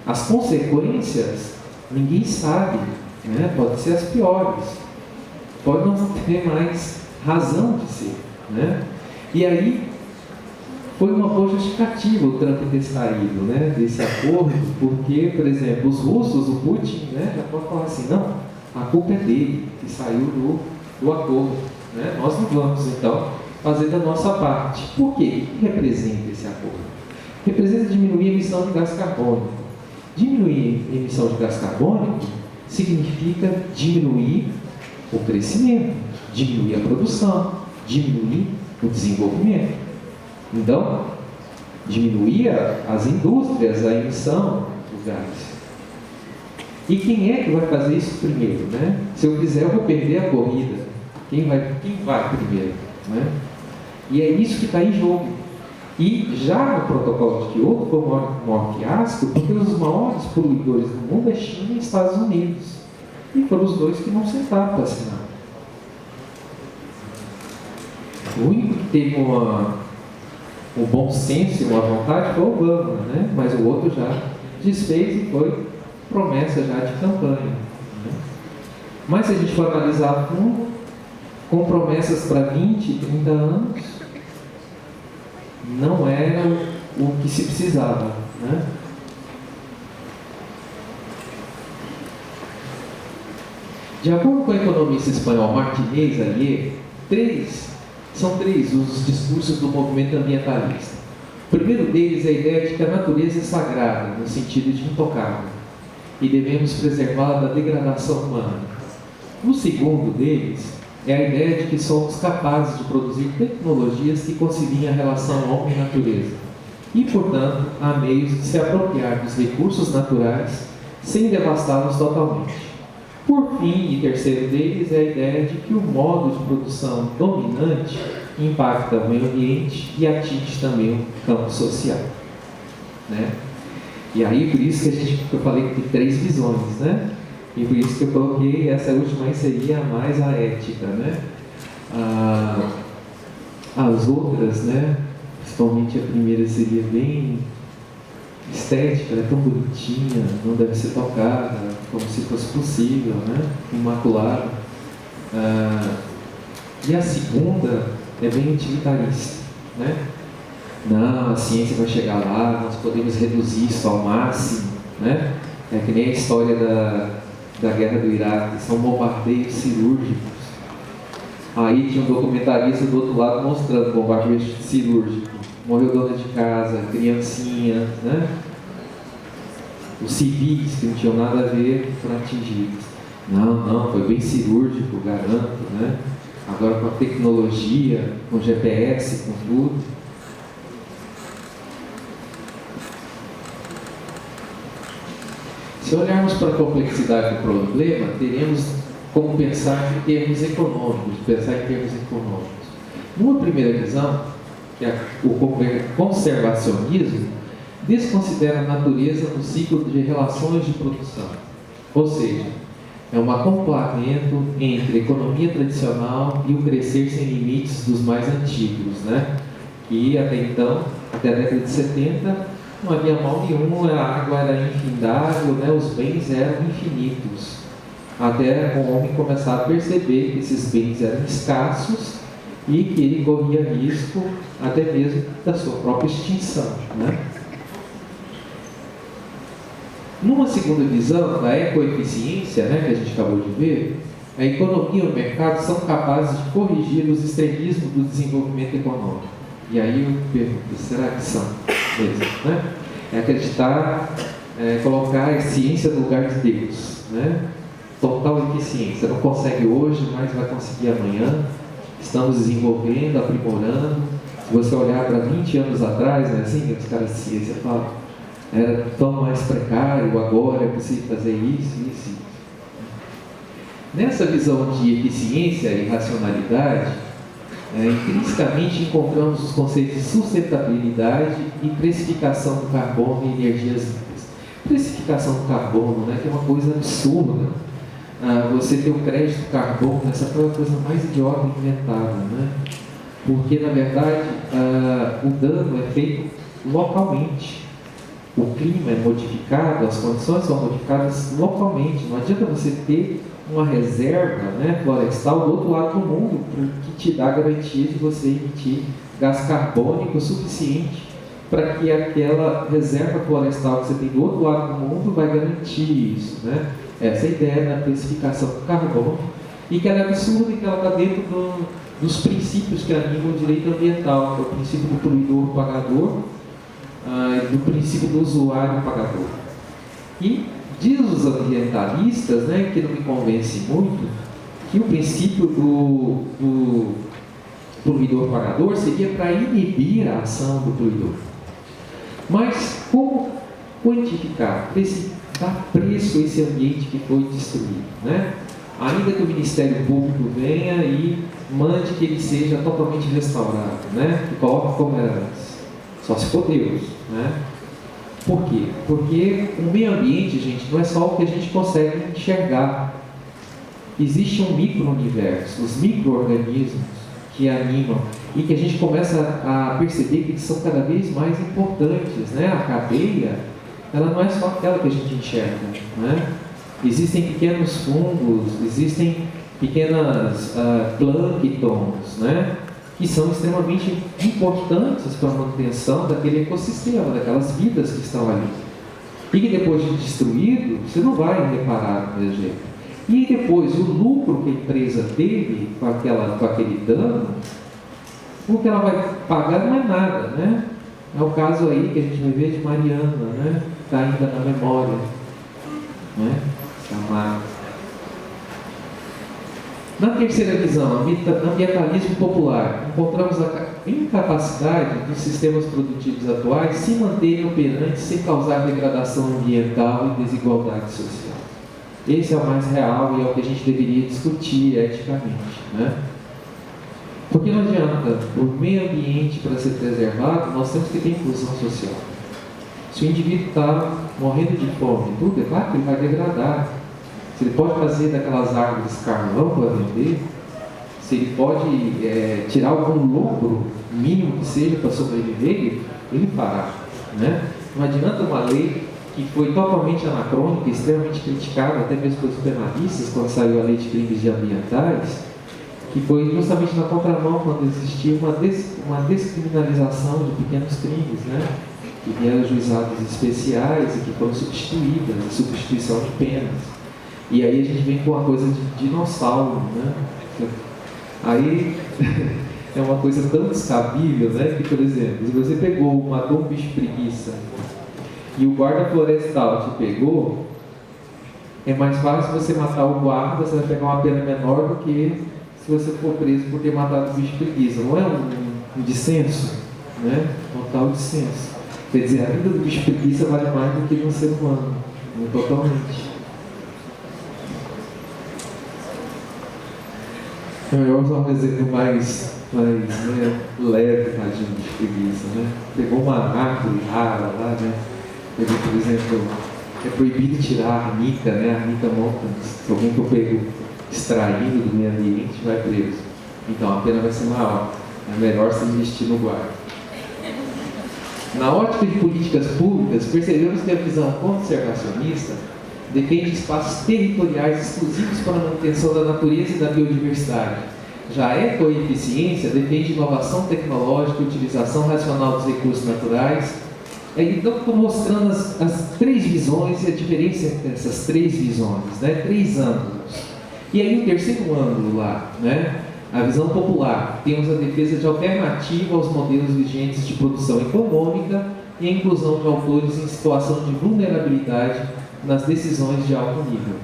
As consequências, ninguém sabe, né? Pode ser as piores, pode não ter mais razão de ser, né? E aí foi uma boa justificativa o Trump ter saído, né, desse acordo, porque, por exemplo, os russos, o Putin, né, já pode falar assim, não, a culpa é dele, que saiu do acordo, né? Nós não vamos, então, fazer da nossa parte. Por quê? O que representa esse acordo? Representa diminuir a emissão de gás carbônico. Diminuir a emissão de gás carbônico significa diminuir o crescimento, diminuir a produção, diminuir o desenvolvimento. Então, diminuir as indústrias, a emissão do gás. E quem é que vai fazer isso primeiro, né? Se eu quiser, eu vou perder a corrida. Quem vai primeiro, né? E é isso que está em jogo. E já no protocolo de Kyoto foi o maior fiasco, porque os maiores poluidores do mundo é China e Estados Unidos. E foram os dois que não sentaram para assinar. O único que teve um bom senso e uma vontade foi o Obama, né? Mas o outro já desfez e foi promessa já de campanha, né? Mas se a gente for analisar a fundo, com promessas para 20, 30 anos, não era o que se precisava, né? De acordo com o economista espanhol Martinez Alier, são três os discursos do movimento ambientalista. O primeiro deles é a ideia de que a natureza é sagrada, no sentido de intocável, e devemos preservá-la da degradação humana. O segundo deles é a ideia de que somos capazes de produzir tecnologias que conciliem a relação homem-natureza e, portanto, há meios de se apropriar dos recursos naturais sem devastá-los totalmente. Por fim, e terceiro deles, é a ideia de que o modo de produção dominante impacta o meio ambiente e atinge também o campo social, né? E aí, por isso que eu falei que tem três visões, né? E por isso que eu coloquei essa última aí seria mais a ética, né? As outras, né? Principalmente a primeira seria bem estética, ela é tão bonitinha, não deve ser tocada, como se fosse possível, né? Imaculada. E a segunda é bem utilitarista, né? Não, a ciência vai chegar lá, nós podemos reduzir isso ao máximo, né? É que nem a história da guerra do Iraque, são bombardeios cirúrgicos. Aí tinha um documentarista do outro lado mostrando bombardeio cirúrgico. Morreu dona de casa, criancinha, né? Os civis que não tinham nada a ver foram atingidos. Não, foi bem cirúrgico, garanto, né? Agora com a tecnologia, com GPS, com tudo. Se olharmos para a complexidade do problema, teremos como pensar em termos econômicos, Numa primeira visão, que é o conservacionismo, desconsidera a natureza no ciclo de relações de produção. Ou seja, é um acoplamento entre a economia tradicional e o crescer sem limites dos mais antigos, né? Que até então, até a década de 70, não havia mal nenhum, a água era infindável, né? Os bens eram infinitos. Até o homem começar a perceber que esses bens eram escassos e que ele corria risco até mesmo da sua própria extinção, né? Numa segunda visão da ecoeficiência, né, que a gente acabou de ver, a economia e o mercado são capazes de corrigir os extremismos do desenvolvimento econômico. E aí eu pergunto, será que são mesmo, né? É acreditar, colocar a ciência no lugar de Deus, né? Total eficiência. Não consegue hoje, mas vai conseguir amanhã. Estamos desenvolvendo, aprimorando. Se você olhar para 20 anos atrás, né, assim, os caras de ciência falam, era tão mais precário, agora é possível fazer isso. Nessa visão de eficiência e racionalidade, intrinsecamente encontramos os conceitos de sustentabilidade e precificação do carbono e energias limpas. Precificação do carbono, né, que é uma coisa absurda. Você ter o crédito carbono, essa foi a coisa mais idiota inventada, né? Porque, na verdade, o dano é feito localmente. O clima é modificado, as condições são modificadas localmente. Não adianta você ter uma reserva, né, florestal do outro lado do mundo que te dá a garantia de você emitir gás carbônico suficiente para que aquela reserva florestal que você tem do outro lado do mundo vai garantir isso, né? Essa é a ideia da precificação do carbono, e que ela é absurda e que ela está dentro dos princípios que animam o direito ambiental, que é o princípio do poluidor-pagador, do princípio do usuário-pagador. E diz os ambientalistas, né, que não me convence muito, que o princípio do poluidor-pagador seria para inibir a ação do poluidor. Mas como quantificar, dar preço a esse ambiente que foi destruído, né? Ainda que o Ministério Público venha e mande que ele seja totalmente restaurado, né? Que coloque como era antes. Só se for Deus, né? Por quê? Porque o meio ambiente, gente, não é só o que a gente consegue enxergar. Existe um micro-universo, os micro-organismos que animam e que a gente começa a perceber que eles são cada vez mais importantes, né? A cadeia, ela não é só aquela que a gente enxerga, né? Existem pequenos fungos, existem pequenas plânctons, né? Que são extremamente importantes para a manutenção daquele ecossistema, daquelas vidas que estão ali. E que depois de destruído, você não vai reparar do mesmo jeito. E depois, o lucro que a empresa teve com aquele dano, o que ela vai pagar não é nada, né? É o caso aí que a gente vai ver de Mariana, né? Está ainda na memória, né? Na terceira visão, ambientalismo popular, encontramos a incapacidade dos sistemas produtivos atuais se manterem operantes sem causar degradação ambiental e desigualdade social. Esse é o mais real e é o que a gente deveria discutir eticamente, né? Porque não adianta, o meio ambiente para ser preservado, nós temos que ter inclusão social. Se o indivíduo está morrendo de fome, tudo, é claro que ele vai degradar. Se ele pode fazer daquelas árvores carvão para vender, se ele pode tirar algum lucro mínimo que seja para sobreviver, ele fará, né? Não adianta uma lei que foi totalmente anacrônica, extremamente criticada, até mesmo pelos penalistas, quando saiu a lei de crimes ambientais, que foi justamente na contramão quando existia uma descriminalização de pequenos crimes, né? Que vieram juizados especiais e que foram substituídas, a substituição de penas. E aí a gente vem com uma coisa de dinossauro, né? Aí é uma coisa tão descabível, né? Que, por exemplo, se você matou um bicho preguiça e o guarda florestal te pegou, é mais fácil você matar o guarda, você vai pegar uma pena menor do que se você for preso por ter matado o bicho preguiça. Não é um dissenso, né? Total dissenso. Quer dizer, a vida do bicho preguiça vale mais do que de um ser humano, totalmente. É melhor usar um exemplo mais leve, tadinho, de preguiça, né? Pegou uma árvore rara lá, né? Pegou, por exemplo, é proibido tirar a arnica, né? A arnica monta, se alguém que eu pego extraído do meio ambiente vai preso. Então a pena vai ser maior. É melhor se investir no guarda. Na ótica de políticas públicas, percebemos que a visão conservacionista defende espaços territoriais exclusivos para a manutenção da natureza e da biodiversidade, Já a ecoeficiência defende inovação tecnológica e utilização racional dos recursos naturais. Então, estou mostrando as três visões e a diferença entre essas três visões, né? Três ângulos. E aí, o terceiro ângulo lá, né? A visão popular. Temos a defesa de alternativa aos modelos vigentes de produção econômica e a inclusão de autores em situação de vulnerabilidade nas decisões de alto nível.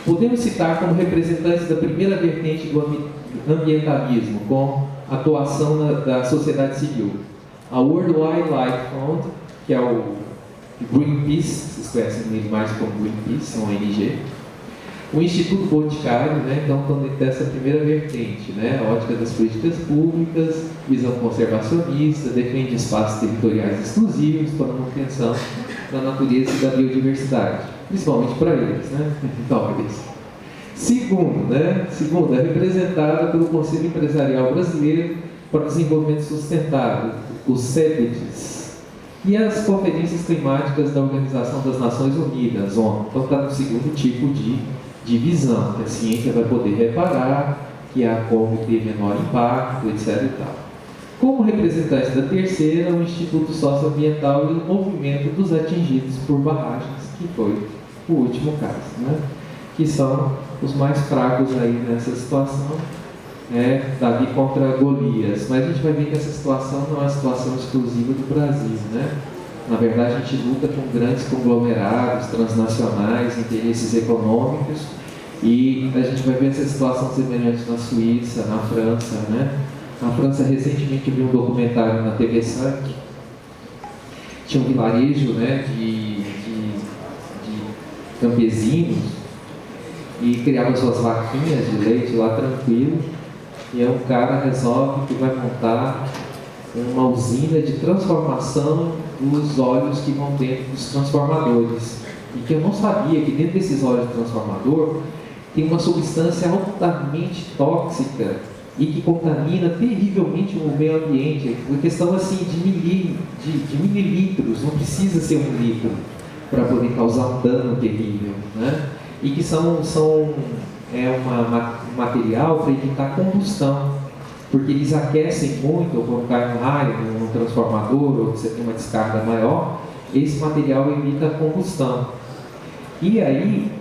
Podemos citar como representantes da primeira vertente do ambientalismo, com a atuação da sociedade civil, a World Wildlife Fund, que é o Greenpeace, vocês conhecem ele mais como Greenpeace, uma ONG, o Instituto Boticário, né, então dessa primeira vertente, né, a ótica das políticas públicas, visão conservacionista, defende espaços territoriais exclusivos para a manutenção da natureza e da biodiversidade, principalmente para eles, né, talvez. Segundo, é representada pelo Conselho Empresarial Brasileiro para o Desenvolvimento Sustentável, o CEBIDES, e as conferências climáticas da Organização das Nações Unidas, ONU. Então está no segundo tipo de visão, que a ciência vai poder reparar, que a como ter menor impacto, etc. e tal. Como representantes da terceira, o Instituto Socioambiental e o movimento dos atingidos por barragens, que foi o último caso, né? Que são os mais fracos aí nessa situação, Davi contra Golias. Mas a gente vai ver que essa situação não é uma situação exclusiva do Brasil, né? Na verdade, a gente luta com grandes conglomerados transnacionais, interesses econômicos, e a gente vai ver essa situação semelhante na Suíça, na França, né? Na França, recentemente, eu vi um documentário na TV 5, tinha um vilarejo, né, de campesinos, e criava suas vaquinhas de leite lá tranquilo, e aí um cara resolve que vai montar uma usina de transformação dos óleos que vão dentro dos transformadores. E que eu não sabia que dentro desses óleos de transformador tem uma substância altamente tóxica e que contamina terrivelmente o meio ambiente. Uma questão assim de mililitros, não precisa ser 1 litro para poder causar um dano terrível, né? E que um material para evitar combustão, porque eles aquecem muito, ou quando cai um raio no transformador, ou você tem uma descarga maior, esse material evita a combustão. E aí,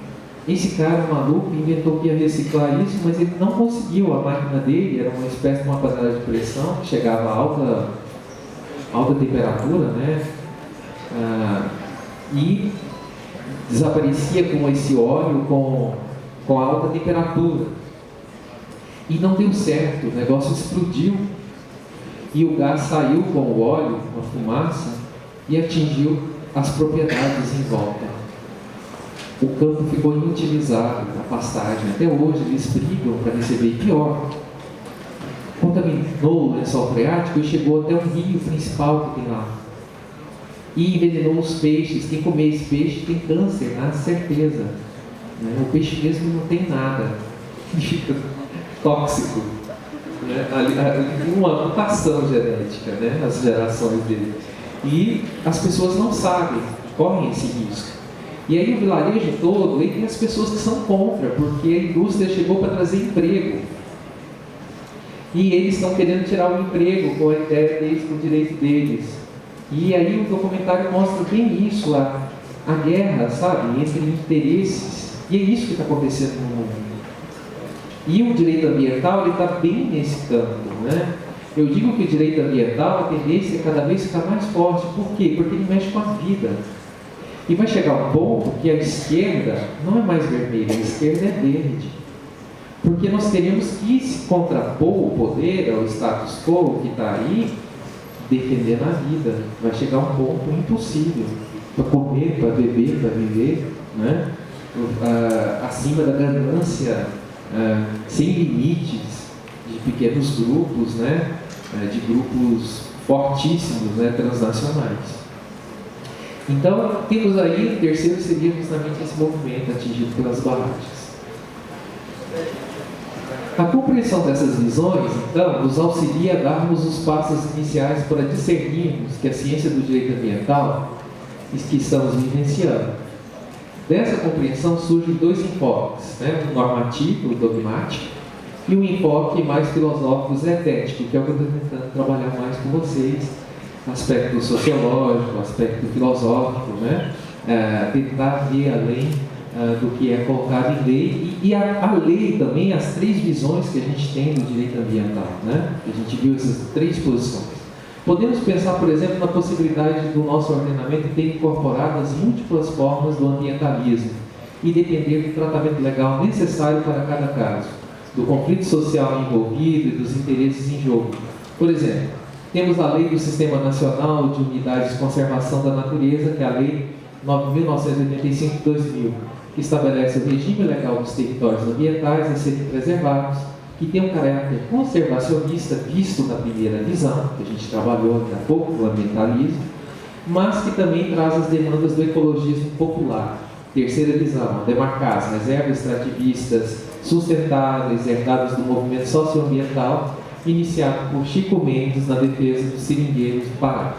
esse cara maluco inventou que ia reciclar isso, mas ele não conseguiu. A máquina dele era uma espécie de uma panela de pressão que chegava a alta temperatura, né? E desaparecia com esse óleo com alta temperatura. E não deu certo, o negócio explodiu. E o gás saiu com o óleo, uma fumaça, e atingiu as propriedades em volta. O campo ficou inutilizado, a pastagem. Até hoje eles brigam para receber. Pior, contaminou o lençol freático e chegou até o rio principal que tem lá. E envenenou os peixes. Quem comer esse peixe tem câncer, na certeza. Né? O peixe mesmo não tem nada. Fica tóxico. Né? Uma mutação genética, né? As gerações dele. E as pessoas não sabem, correm esse risco. E aí o vilarejo todo, e tem as pessoas que são contra, porque a indústria chegou para trazer emprego. E eles estão querendo tirar o emprego com a ideia deles, com o direito deles. E aí o documentário mostra bem isso, a guerra, sabe, entre interesses. E é isso que está acontecendo no mundo. E o direito ambiental, ele está bem nesse campo, né? Eu digo que o direito ambiental, a tendência é cada vez ficar mais forte. Por quê? Porque ele mexe com a vida. E vai chegar um ponto que a esquerda não é mais vermelha, a esquerda é verde. Porque nós teremos que se contrapor o poder ao status quo que está aí, defendendo a vida. Vai chegar um ponto impossível para comer, para beber, para viver, né? Acima da ganância sem limites de pequenos grupos, né? De grupos fortíssimos, né? Transnacionais. Então, temos aí, o terceiro seria justamente esse movimento atingido pelas barragens. A compreensão dessas visões, então, nos auxilia a darmos os passos iniciais para discernirmos que a ciência do direito ambiental que estamos vivenciando. Dessa compreensão surgem dois enfoques, né? O normativo, o dogmático, e um enfoque mais filosófico zetético, que é o que eu estou tentando trabalhar mais com vocês, aspecto sociológico, aspecto filosófico, né? Tentar ver além do que é colocado em lei, e a lei também, as três visões que a gente tem do direito ambiental, né? A gente viu essas três posições. Podemos pensar, por exemplo, na possibilidade do nosso ordenamento ter incorporado as múltiplas formas do ambientalismo e depender do tratamento legal necessário para cada caso, do conflito social envolvido e dos interesses em jogo. Por exemplo, temos a Lei do Sistema Nacional de Unidades de Conservação da Natureza, que é a Lei 9.985/2000, que estabelece o regime legal dos territórios ambientais a serem preservados, que tem um caráter conservacionista visto na primeira visão, que a gente trabalhou há pouco, o ambientalismo, mas que também traz as demandas do ecologismo popular. Terceira visão, demarcar as reservas extrativistas sustentáveis, herdadas do movimento socioambiental, iniciado por Chico Mendes na defesa dos seringueiros do Pará.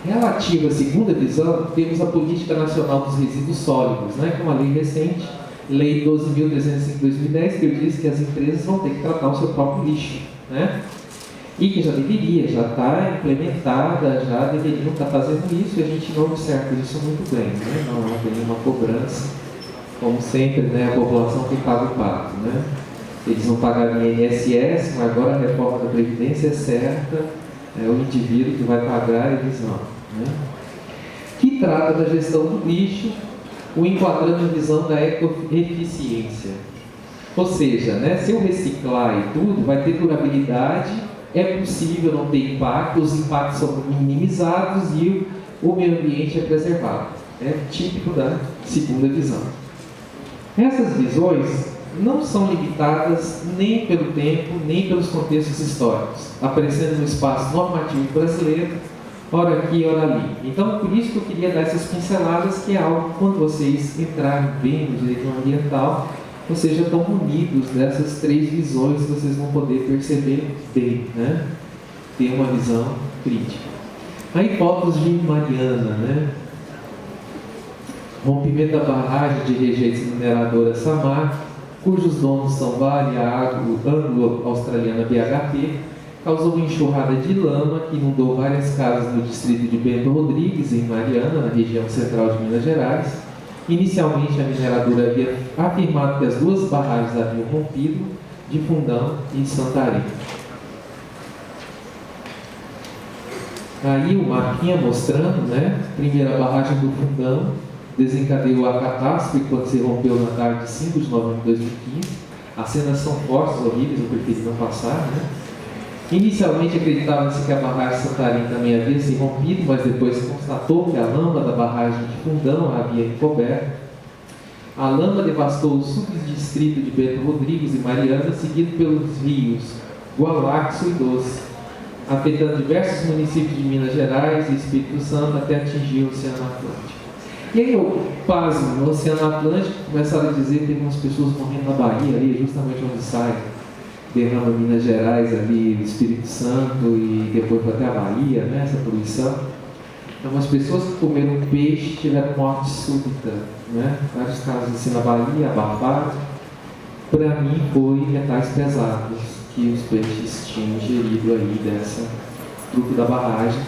Relativa à segunda visão, temos a Política Nacional dos Resíduos Sólidos, né, que é uma lei recente, Lei 12.305/2010, que eu disse que as empresas vão ter que tratar o seu próprio lixo, né? E que já deveria, já está implementada, já deveriam estar fazendo isso, e a gente não observa isso muito bem, né? Não há nenhuma cobrança, como sempre, né? A população que paga o pato, né? Eles não pagaram INSS, mas agora a reforma da Previdência é certa, é o indivíduo que vai pagar, eles não, né? Que trata da gestão do lixo, o enquadrando a visão da ecoeficiência. Ou seja, né, se eu reciclar e tudo, vai ter durabilidade, é possível não ter impacto, os impactos são minimizados e o meio ambiente é preservado. É típico da segunda visão. Essas visões não são limitadas nem pelo tempo, nem pelos contextos históricos, aparecendo no espaço normativo brasileiro, ora aqui, ora ali. Então, por isso que eu queria dar essas pinceladas, que é algo que, quando vocês entrarem bem no direito ambiental, vocês já estão munidos dessas três visões que vocês vão poder perceber bem, né? Ter uma visão crítica. A hipótese de Mariana, né? Rompimento da barragem de rejeitos mineradora Samar, cujos donos são Vale, a anglo-australiana BHP, causou uma enxurrada de lama que inundou várias casas no distrito de Bento Rodrigues, em Mariana, na região central de Minas Gerais. Inicialmente, a mineradora havia afirmado que as duas barragens haviam rompido, de Fundão e Santarém. Aí o mapinha mostrando, né? Primeira barragem do Fundão desencadeou a catástrofe quando se rompeu na tarde de 5 de novembro de 2015. As cenas são fortes, horríveis, eu preferi não passar, né? Inicialmente acreditava-se que a barragem Santarém também havia se rompido, mas depois se constatou que a lama da barragem de Fundão havia encoberto. A lama devastou o subdistrito de Bento Rodrigues e Mariana, seguido pelos rios Gualaxo e Doce, afetando diversos municípios de Minas Gerais e Espírito Santo até atingir o Oceano Atlântico. E aí, pasmo, no Oceano Atlântico começaram a dizer que tem umas pessoas morrendo na Bahia, ali, justamente onde sai, derrama Minas Gerais, ali, Espírito Santo, e depois foi até a Bahia, né, essa poluição. Então, as pessoas que comeram peixe tiveram morte súbita, né? Vários casos assim na Bahia, abafado. Para mim, foi metais pesados que os peixes tinham ingerido aí dessa fruto da barragem.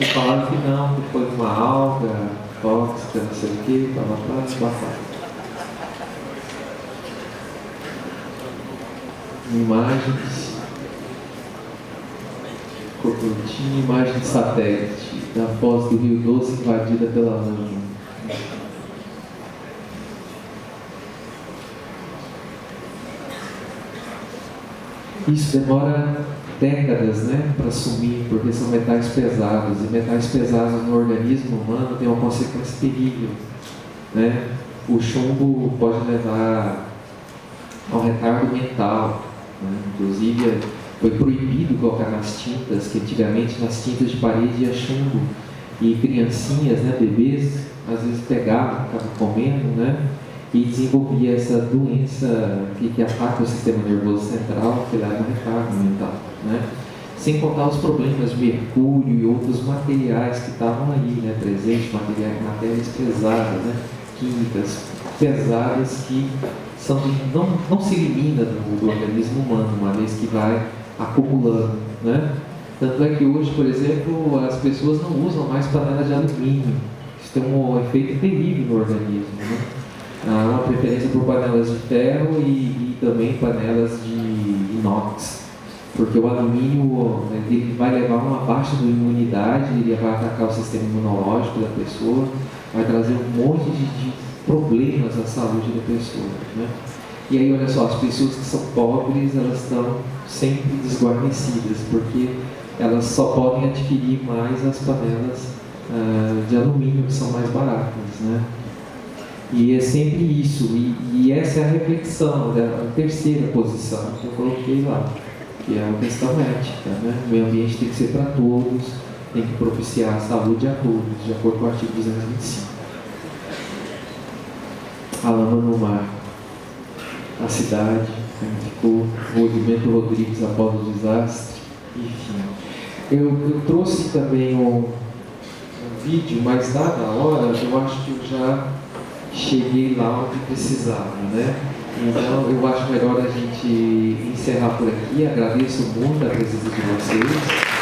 E falaram que não, que foi uma alga tóxica, não sei o que, abafado. Imagens, Copertinho, imagem de satélite da foz do Rio Doce invadida pela lama. Isso demora décadas, né, para sumir, porque são metais pesados, e metais pesados no organismo humano têm uma consequência terrível, né? O chumbo pode levar ao retardo mental, né? Inclusive foi proibido colocar nas tintas, que antigamente nas tintas de parede ia chumbo, e criancinhas, né, bebês, às vezes pegavam, ficavam comendo, né, e desenvolvia essa doença que ataca o sistema nervoso central, que leva a retardo mental, né? Sem contar os problemas de mercúrio e outros materiais que estavam aí, né, presentes, matérias pesadas, né, químicas pesadas que não se elimina do organismo humano, uma vez que vai acumulando, né? Tanto é que hoje, por exemplo, as pessoas não usam mais panelas de alumínio. Isso tem um efeito terrível no organismo, né? Há uma preferência por panelas de ferro e também panelas de inox, porque o alumínio ele vai levar a uma baixa de imunidade, ele vai atacar o sistema imunológico da pessoa, vai trazer um monte de problemas à saúde da pessoa, né? E aí, olha só, as pessoas que são pobres, elas estão sempre desguarnecidas, porque elas só podem adquirir mais as panelas de alumínio, que são mais baratas, né? E é sempre isso, e essa é a reflexão, a terceira posição que eu coloquei lá, que é a questão ética, né? O meio ambiente tem que ser para todos, tem que propiciar a saúde a todos, de acordo com o artigo 225. A lama no mar, a cidade, como ficou, o Rodimento Rodrigues após o desastre, enfim. Eu trouxe também um vídeo, mas dada a hora, eu acho que eu já cheguei lá onde precisava, né? Então eu acho melhor a gente encerrar por aqui. Agradeço muito a presença de vocês.